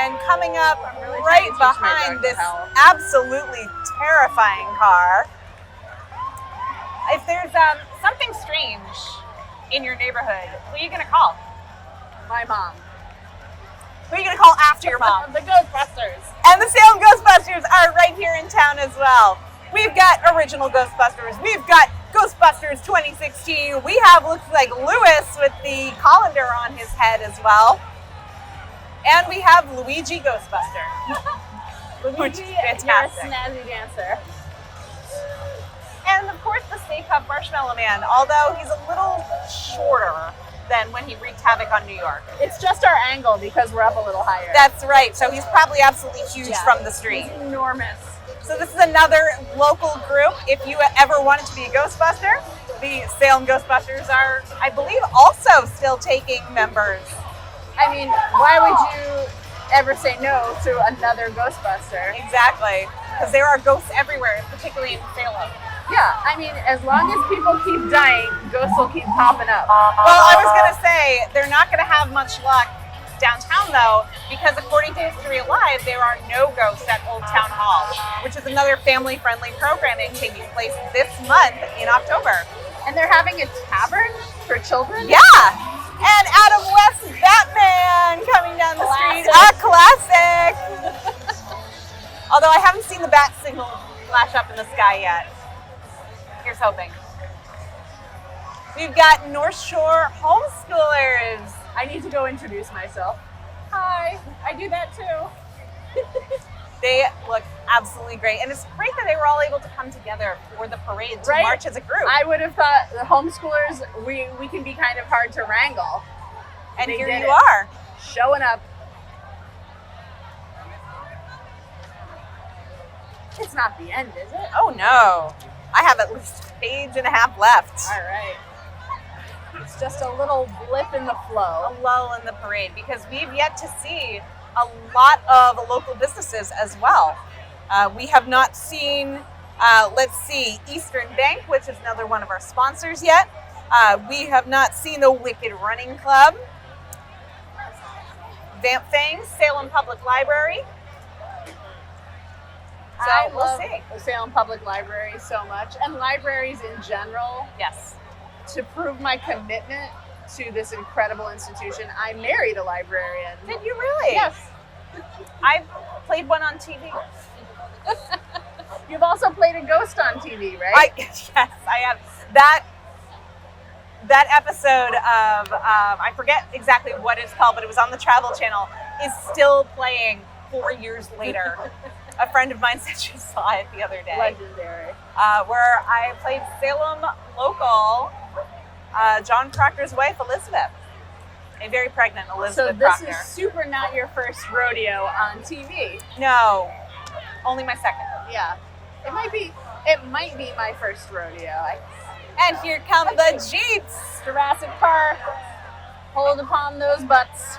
And coming up really right trying to teach my behind dog this how. absolutely terrifying car. If there's something strange in your neighborhood, who are you going to call? My mom. Who are you going to call after your mom? The Ghostbusters. And the Salem Ghostbusters are right here in town as well. We've got original Ghostbusters. We've got Ghostbusters 2016. We have, looks like Lewis with the colander on his head as well. And we have Luigi Ghostbuster. Luigi, you're a fantastic. snazzy dancer. And of course the Stay Puft Marshmallow Man, although he's a little shorter than when he wreaked havoc on New York. It's just our angle because we're up a little higher. That's right, so he's probably absolutely huge Yeah. from the street. He's enormous. So this is another local group. If you ever wanted to be a Ghostbuster, the Salem Ghostbusters are, I believe, also still taking members. I mean, why would you ever say no to another Ghostbuster? Exactly, because there are ghosts everywhere, particularly in Salem. Yeah, I mean, as long as people keep dying, ghosts will keep popping up. Well, I was going to say, they're not going to have much luck downtown, though, because according to History Alive, there are no ghosts at Old Town Hall, which is another family-friendly programming taking place this month in October. And they're having a tavern for children? Yeah! And Adam West's Batman coming down the street. A classic! Although I haven't seen the bat signal flash up in the sky yet. Here's hoping. We've got North Shore homeschoolers. I need to go introduce myself. Hi, I do that too. They look absolutely great. And it's great that they were all able to come together for the parade to Right? march as a group. I would have thought the homeschoolers, we can be kind of hard to wrangle. And They here did you it. are. Showing up. It's not the end, is it? Oh no. I have at least a page and a half left. All right. It's just a little blip in the flow. A lull in the parade because we've yet to see a lot of local businesses as well. We have not seen, let's see, Eastern Bank, which is another one of our sponsors yet. We have not seen the Wicked Running Club, Vamp Fangs, Salem Public Library. So I we'll love see. the Salem Public Library so much, and libraries in general. Yes. To prove my commitment to this incredible institution, I married a librarian. Did you really? Yes. I've played one on TV. You've also played a ghost on TV, right? Yes, I have. That episode of, I forget exactly what it's called, but it was on the Travel Channel, is still playing 4 years later. A friend of mine said she saw it the other day. Legendary. Where I played Salem local, John Proctor's wife, Elizabeth. A very pregnant So Elizabeth this Proctor. is super not your first rodeo on TV. No, only my second. Yeah. It might be my first rodeo. And here come the Jeeps. Jurassic Park. Hold upon those butts.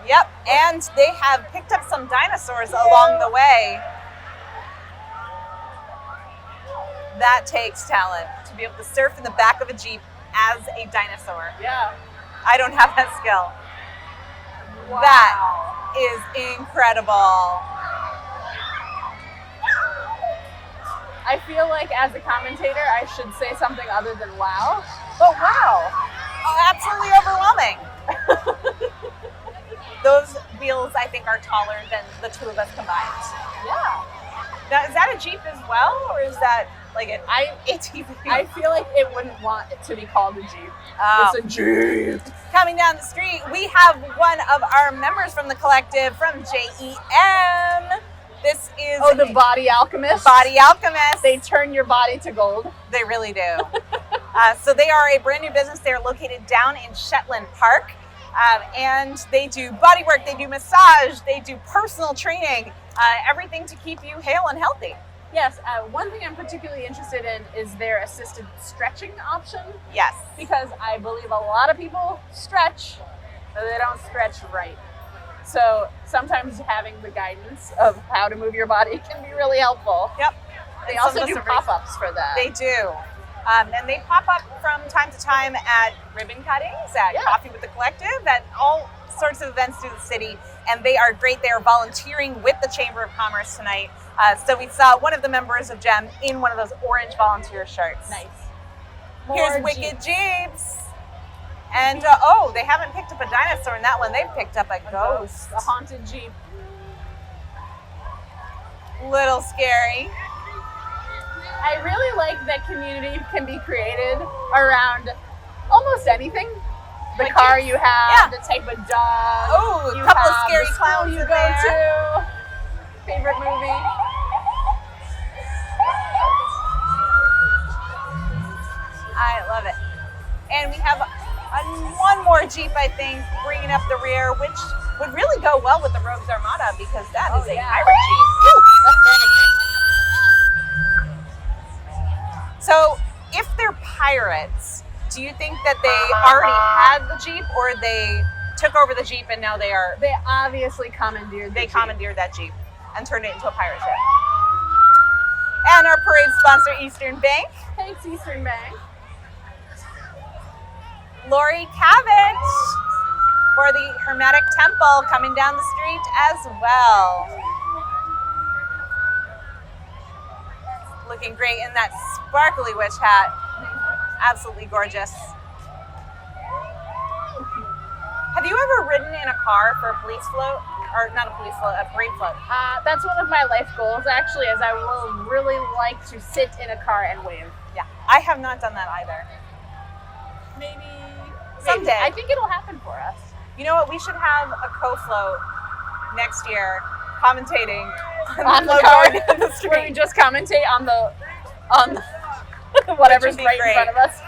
Yep, and they have picked up some dinosaurs along the way. That takes talent to be able to surf in the back of a Jeep as a dinosaur. Yeah. I don't have that skill. Wow. That is incredible. I feel like as a commentator, I should say something other than wow. But wow. Oh, absolutely overwhelming. Those wheels, I think, are taller than the two of us combined. Yeah. Now, is that a Jeep as well, or is that like an ATV? I feel like it wouldn't want it to be called a Jeep. Oh. It's a Jeep. Coming down the street, we have one of our members from the collective from JEM. This is The Body Alchemist. Body Alchemist. They turn your body to gold. They really do. So they are a brand new business. They're located down in Shetland Park. And they do body work, they do massage, they do personal training, everything to keep you hale and healthy. Yes, one thing I'm particularly interested in is their assisted stretching option, Yes. because I believe a lot of people stretch, but they don't stretch right. So sometimes having the guidance of how to move your body can be really helpful. Yep. They And also some of do us are very- pop-ups for that. They do. And they pop up from time to time at ribbon cuttings, at Yeah. Coffee with the Collective, at all sorts of events through the city, and they are great. They are volunteering with the Chamber of Commerce tonight. So we saw one of the members of GEM in one of those orange volunteer shirts. Nice. Here's More Wicked Jeeps. Jeeps. And they haven't picked up a dinosaur in that one. They've picked up a ghost. A haunted Jeep. Little scary. I really like that community can be created around almost anything. The Like car Jeeps. you have, Yeah. the type of dog. Oh, you a couple of have, scary the school clowns you in go there. to. Favorite movie. I love it. And we have one more Jeep, I think, bringing up the rear, which would really go well with the Rogues Armada because that is a yeah. pirate Jeep. Woo! So if they're pirates, do you think that they already had the Jeep or they took over the Jeep and now they obviously commandeered the Jeep. commandeered that Jeep and turned it into a pirate ship? And our parade sponsor, Eastern Bank. Thanks, Eastern Bank. Lori Cavett for the Hermetic Temple coming down the street as well. Looking great in that sparkly witch hat. Absolutely gorgeous. Have you ever ridden in a car for a police float? Or not a police float, a parade float? That's one of my life goals, actually, as I will really like to sit in a car and wave. Yeah, I have not done that either. Maybe Someday. I think it'll happen for us. You know what? We should have a co-float next year, commentating On the float car, going down the street. where we just commentate on the whatever's be right great. in front of us.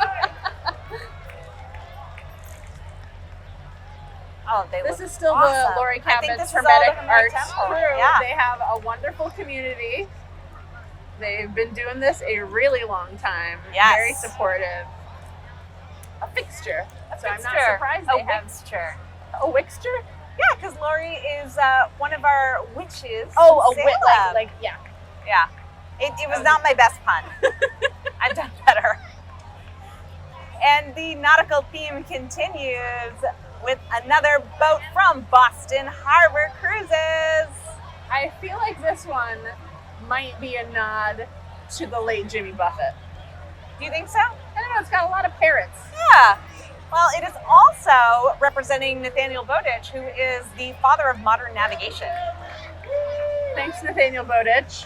Oh, This is still awesome. the Lori I think this Cabot's is all the Hermetic Hermetic Arts Temple. crew. Yeah. They have a wonderful community. They've been doing this a really long time. Yes. Very supportive. A fixture. So I'm not Wixture. surprised A they have Wixture. a wixture. Yeah, because Lori is one of our witches. Oh, a in wit, Salem. like yeah. Yeah. It was not my best pun. I've done better. And the nautical theme continues with another boat from Boston Harbor Cruises. I feel like this one might be a nod to the late Jimmy Buffett. Do you think so? I don't know, it's got a lot of parrots. Yeah. Well, it is also representing Nathaniel Bowditch, who is the father of modern navigation. Thanks, Nathaniel Bowditch.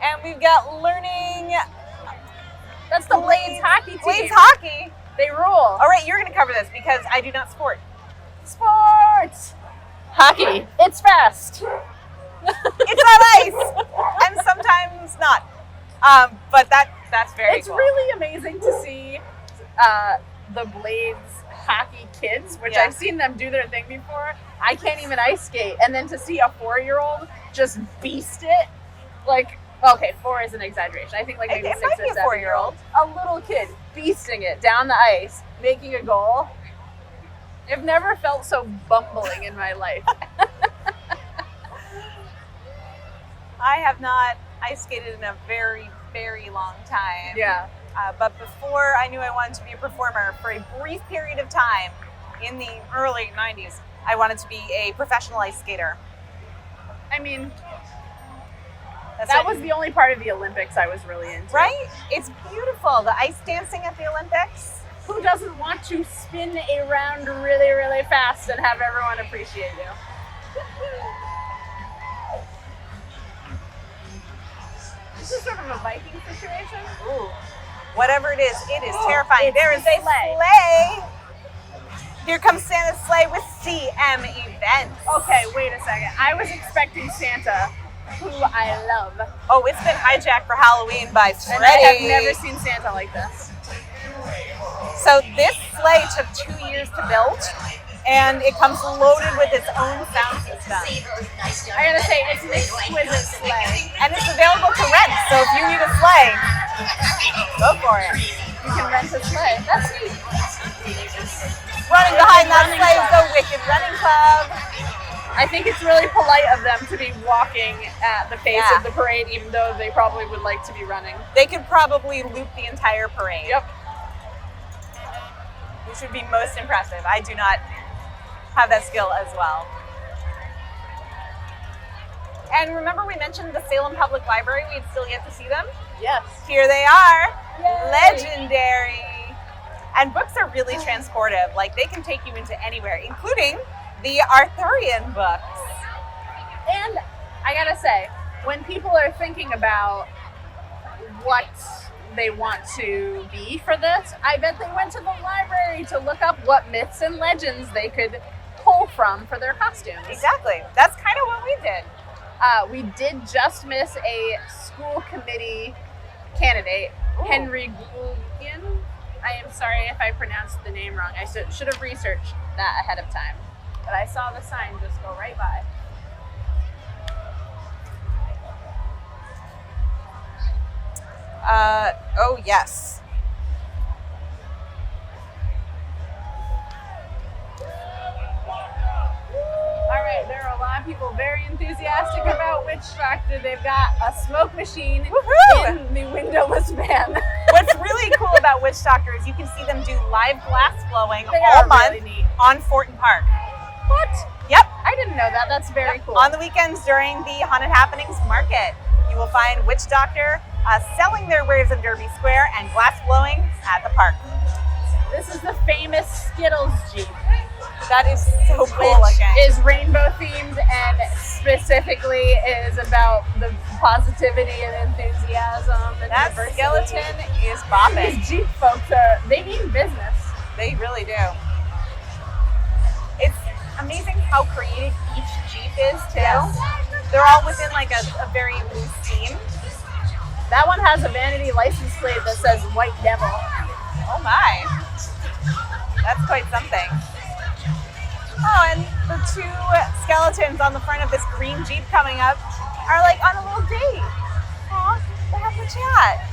And we've got learning That's the Blades hockey team. Blades hockey. They rule. All right, you're going to cover this because I do not sport. Sports. Hockey. It's fast. It's on ice, and sometimes not. But that's very It's cool. really amazing to see the Blades hockey kids, which Yeah. I've seen them do their thing before. I can't even ice skate. And then to see a 4-year-old just beast it, like, okay, 4 is an exaggeration. I think like maybe It 6 might or be a 7 4-year-old. A little kid beasting it down the ice, making a goal. I've never felt so bumbling in my life. I have not ice skated in a very, very long time. Yeah. But before I knew I wanted to be a performer, for a brief period of time in the early 90s, I wanted to be a professional ice skater. I mean, That's that it. was the only part of the Olympics I was really into. Right? It's beautiful. The ice dancing at the Olympics. Who doesn't want to spin around really, really fast and have everyone appreciate you? This is sort of a Viking situation. Ooh. Whatever it is terrifying. It's There is the a sleigh. sleigh. Here comes Santa's sleigh with CM events. Okay, wait a second. I was expecting Santa, who I love, Oh, it's been hijacked for Halloween by Freddy. and I have never seen Santa like this. So this sleigh took 2 years to build, and it comes loaded with its own sound system. I gotta say, it's an exquisite sleigh. And it's available to rent, so if you need a sleigh, go for it. You can rent a sleigh. That's neat. Running behind that sleigh is the Wicked Running Club. I think it's really polite of them to be walking at the pace Yeah. of the parade, even though they probably would like to be running. They could probably loop the entire parade. Yep. which would be most impressive. I do not have that skill as well. And remember we mentioned the Salem Public Library, we'd still yet to see them? Yes. Here they are. Yay. Legendary. And books are really transportive. Like, they can take you into anywhere, including the Arthurian books. And I gotta say, when people are thinking about what they want to be for this, I bet they went to the library to look up what myths and legends they could pull from for their costumes. Exactly. That's kind of what we did. We did just miss a school committee candidate, Ooh. Henry Gullian. I am sorry if I pronounced the name wrong. I should have researched that ahead of time. But I saw the sign just go right by. Oh, yes. All right, there are a lot of people very enthusiastic about Witch Doctor. They've got a smoke machine Woohoo! in the windowless van. What's really cool about Witch Doctor is you can see them do live glass blowing They all are month really neat. on Fortin Park. What? Yep. I didn't know that. That's very cool. On the weekends during the Haunted Happenings Market, you will find Witch Doctor selling their wares in Derby Square and glass blowing at the park. This is the famous Skittles Jeep, That is so cool which looking. is rainbow themed and specifically is about the positivity and enthusiasm and That diversity. skeleton is bopping. These Jeep folks they mean business. They really do. It's amazing how creative each Jeep is too. Yes. They're all within like a very loose theme. That one has a vanity license plate that says White Devil. Oh my. That's quite something. Oh, and the two skeletons on the front of this green Jeep coming up are like on a little date. Aw, they have the chat.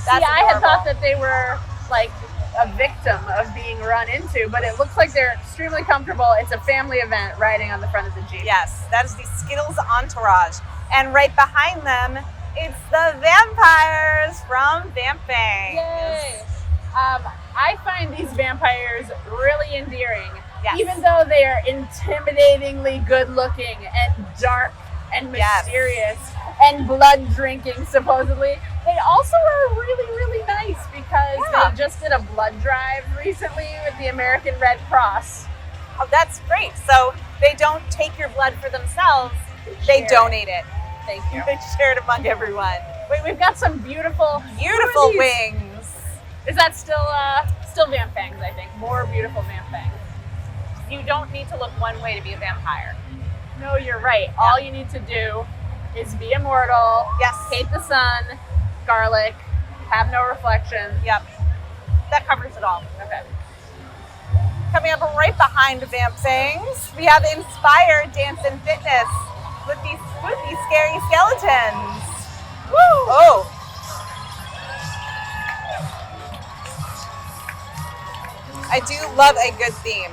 That's See, I had adorable. thought that they were like a victim of being run into, but it looks like they're extremely comfortable. It's a family event riding on the front of the Jeep. Yes, that is the Skittles entourage. And right behind them, it's the vampires from Vamping. Yay! I find these vampires really endearing. Yes. Even though they are intimidatingly good looking and dark and Yes. mysterious and blood drinking supposedly, they also are really, really nice because Yeah. they just did a blood drive recently with the American Red Cross. Oh, that's great. So they don't take your blood for themselves, they share donate it. Thank you. They share it among everyone. Wait, we've got some beautiful Beautiful these? wings. Is that still Vampangs, I think. More beautiful Vampangs. You don't need to look one way to be a vampire. No, you're right. All you need to do is be immortal, Yes. hate the sun, garlic, have no reflection. Yep. That covers it all. Okay. Coming up right behind Vampings, we have Inspire Dance and Fitness with these spooky, scary skeletons. Woo! Oh. I do love a good theme.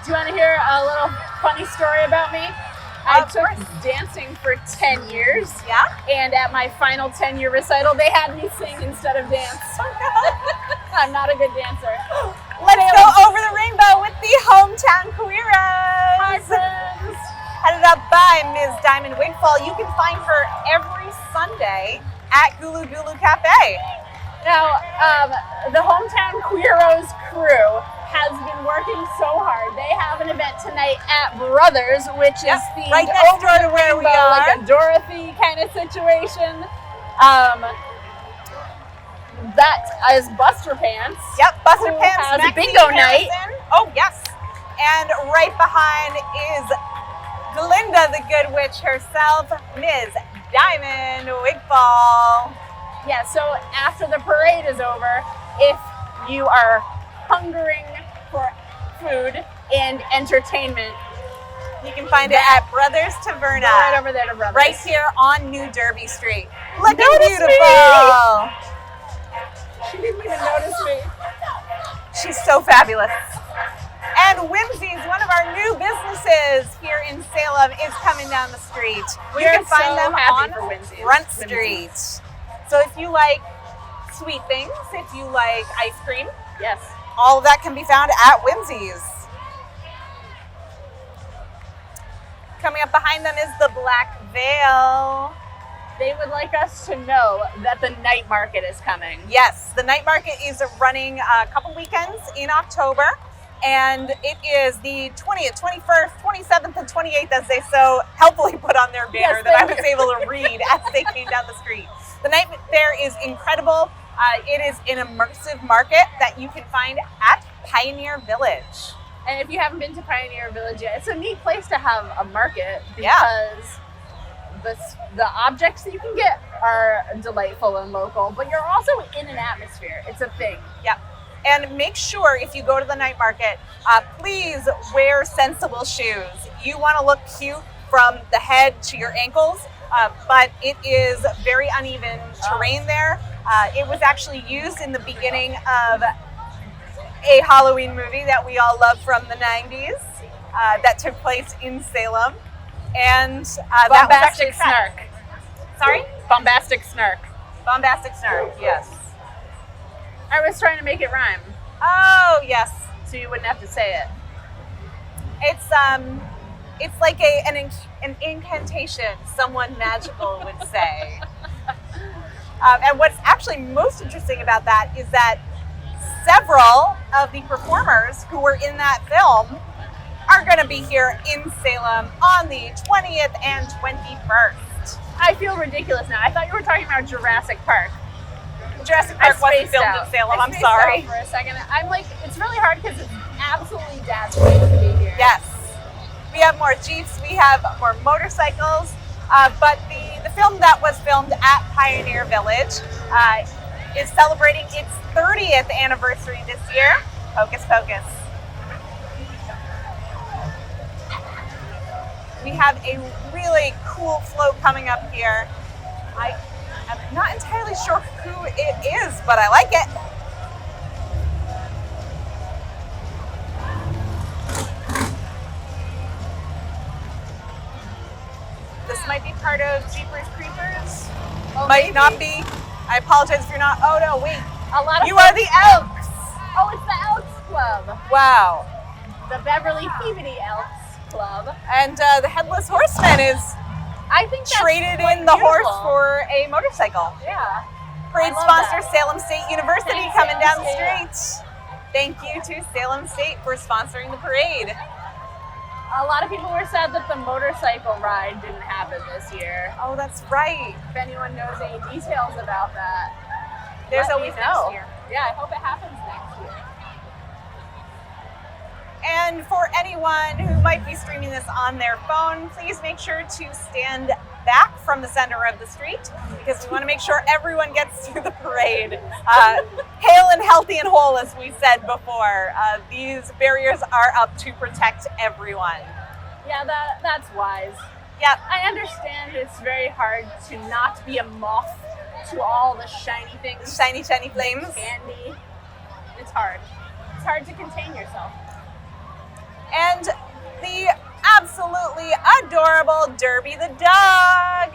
Do you want to hear a little funny story about me? I Of took course. dancing for 10 years, Yeah? and at my final 10-year recital, they had me sing instead of dance. I'm not a good dancer. Let's go over the rainbow with the Hometown Queeras. Hi, friends. Headed up by Ms. Diamond Wigfall. You can find her every Sunday at Gulu Gulu Cafe. Now, the Hometown Queeros crew has been working so hard. They have an event tonight at Brothers, which is themed right next over door to the where we rainbow, like are. a Dorothy kind of situation. That is Buster Pants. Yep, Buster Who Pants has a Maxine bingo night. Harrison. Oh, yes. And right behind is Glinda the Good Witch herself, Ms. Diamond Wigfall. Yeah, so after the parade is over, if you are hungering for food and entertainment, You can find it at Brothers Taverna. go right over there to Brothers. Right here on New Derby Street. Looking Notice beautiful. She didn't even notice me. She's so fabulous. And Whimsy's, one of our new businesses here in Salem, is coming down the street. We You are can find so them happy on for Whimsy's. Front Whimsy's. Street. So if you like sweet things, if you like ice cream, Yes. all of that can be found at Whimsy's. Coming up behind them is the Black Veil. They would like us to know that the night market is coming. Yes, the night market is running a couple weekends in October, and it is the 20th, 21st, 27th, and 28th, as they so helpfully put on their banner Yes, that I thank was able to read as they came down the street. The night fair is incredible. It is an immersive market that you can find at Pioneer Village. And if you haven't been to Pioneer Village yet, it's a neat place to have a market Yeah. because the objects that you can get are delightful and local, but you're also in an atmosphere. It's a thing. Yep. And make sure if you go to the night market, please wear sensible shoes. You want to look cute from the head to your ankles, but it is very uneven terrain there. It was actually used in the beginning of a Halloween movie that we all love from the 90s that took place in Salem. And that was actually Bombastic snark. Sorry? Bombastic snark. Bombastic snark, yes. I was trying to make it rhyme, Oh, yes. so you wouldn't have to say it. It's like an incantation someone magical would say. And what's actually most interesting about that is that several of the performers who were in that film are going to be here in Salem on the 20th and 21st. I feel ridiculous now. I thought you were talking about Jurassic Park. Jurassic I Park wasn't spaced filmed out. in Salem, I I'm spaced sorry. out for a second. I'm like, it's really hard because it's absolutely dazzling to be here. Yes. We have more Jeeps, we have more motorcycles, but the film that was filmed at Pioneer Village is celebrating its 30th anniversary this year. Hocus Pocus. We have a really cool float coming up here. I am not entirely sure who it is, but I like it. This might be part of Jeepers Creepers. Oh, Might maybe. not be. I apologize if you're not. Oh no, wait. A lot of You are the Elks. Oh, it's the Elks Club. Wow. The Beverly Peabody Elks Club. And the Headless Horseman is I think that's traded quite in the horse beautiful. for a motorcycle. Yeah. Parade I love sponsor that. Salem State University Thanks, coming Salem down the State. street. Thank you to Salem State for sponsoring the parade. A lot of people were sad that the motorcycle ride didn't happen this year. Oh, that's right. If anyone knows any details about that, There's let always me know. next year. Yeah, I hope it happens next year. And for anyone who might be streaming this on their phone, please make sure to stand back from the center of the street because we want to make sure everyone gets through the parade. Hale and healthy and whole, as we said before. These barriers are up to protect everyone. Yeah, that's wise. Yep. I understand it's very hard to not be a moth to all the shiny things. Shiny, shiny flames. Candy. It's hard. It's hard to contain yourself. And the absolutely adorable Derby the dog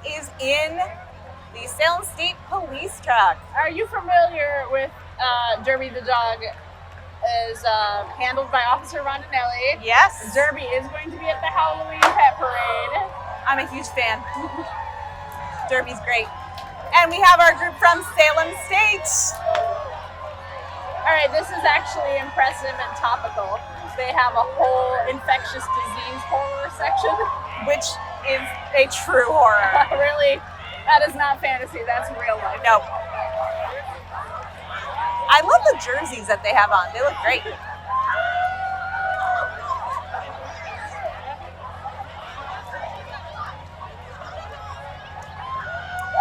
is in the Salem State Police truck. Are you familiar with Derby the dog? Is handled by Officer Rondinelli. Yes. Derby is going to be at the Halloween Pet Parade. I'm a huge fan. Derby's great. And we have our group from Salem State. All right, this is actually impressive and topical. They have a whole infectious disease horror section. Which is a true horror. Really, that is not fantasy, that's real life. No. I love the jerseys that they have on. They look great.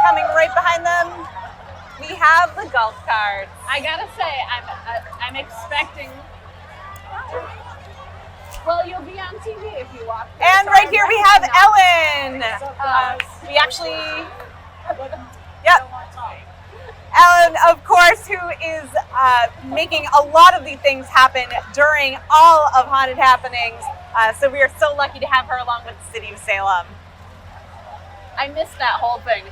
Coming right behind them, we have the golf carts. I gotta say, I'm expecting. Well, you'll be on TV if you walk. And right here we have Ellen. We actually, yep. Ellen, of course, who is making a lot of the things happen during all of Haunted Happenings. So we are so lucky to have her along with the City of Salem. I missed that whole thing,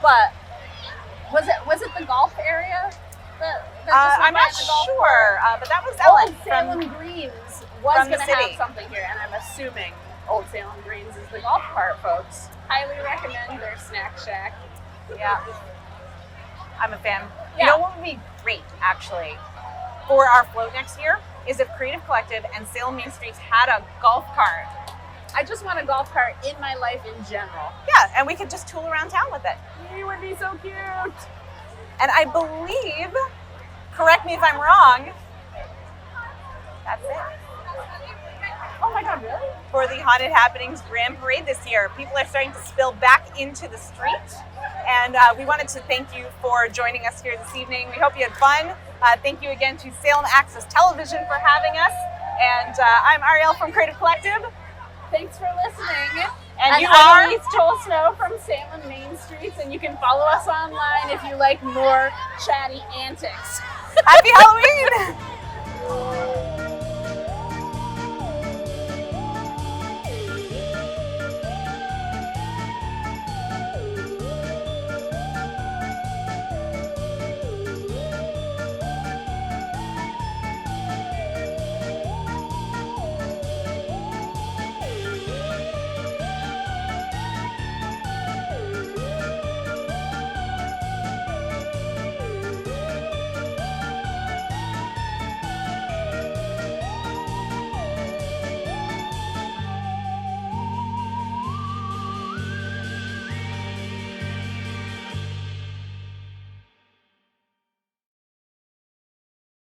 but was it the golf area? I'm not sure, but that was Ellen Old Salem from Greens was from the going to have city. something here, and I'm assuming Old Salem Greens is the golf cart, folks. Highly recommend their snack shack. Yeah. I'm a fan. Yeah. You know what would be great, actually, for our float next year is if Creative Collective and Salem Main Streets had a golf cart. I just want a golf cart in my life in general. Yeah, and we could just tool around town with it. It would be so cute. And I believe, correct me if I'm wrong, that's it. Oh my God, really? For the Haunted Happenings Grand Parade this year. People are starting to spill back into the street. And we wanted to thank you for joining us here this evening. We hope you had fun. Thank you again to Salem Access Television for having us. And I'm Arielle from Creative Collective. Thanks for listening. And you I'm are? Elise Towle from Salem Main Streets, and you can follow us online if you like more chatty antics. Happy Halloween!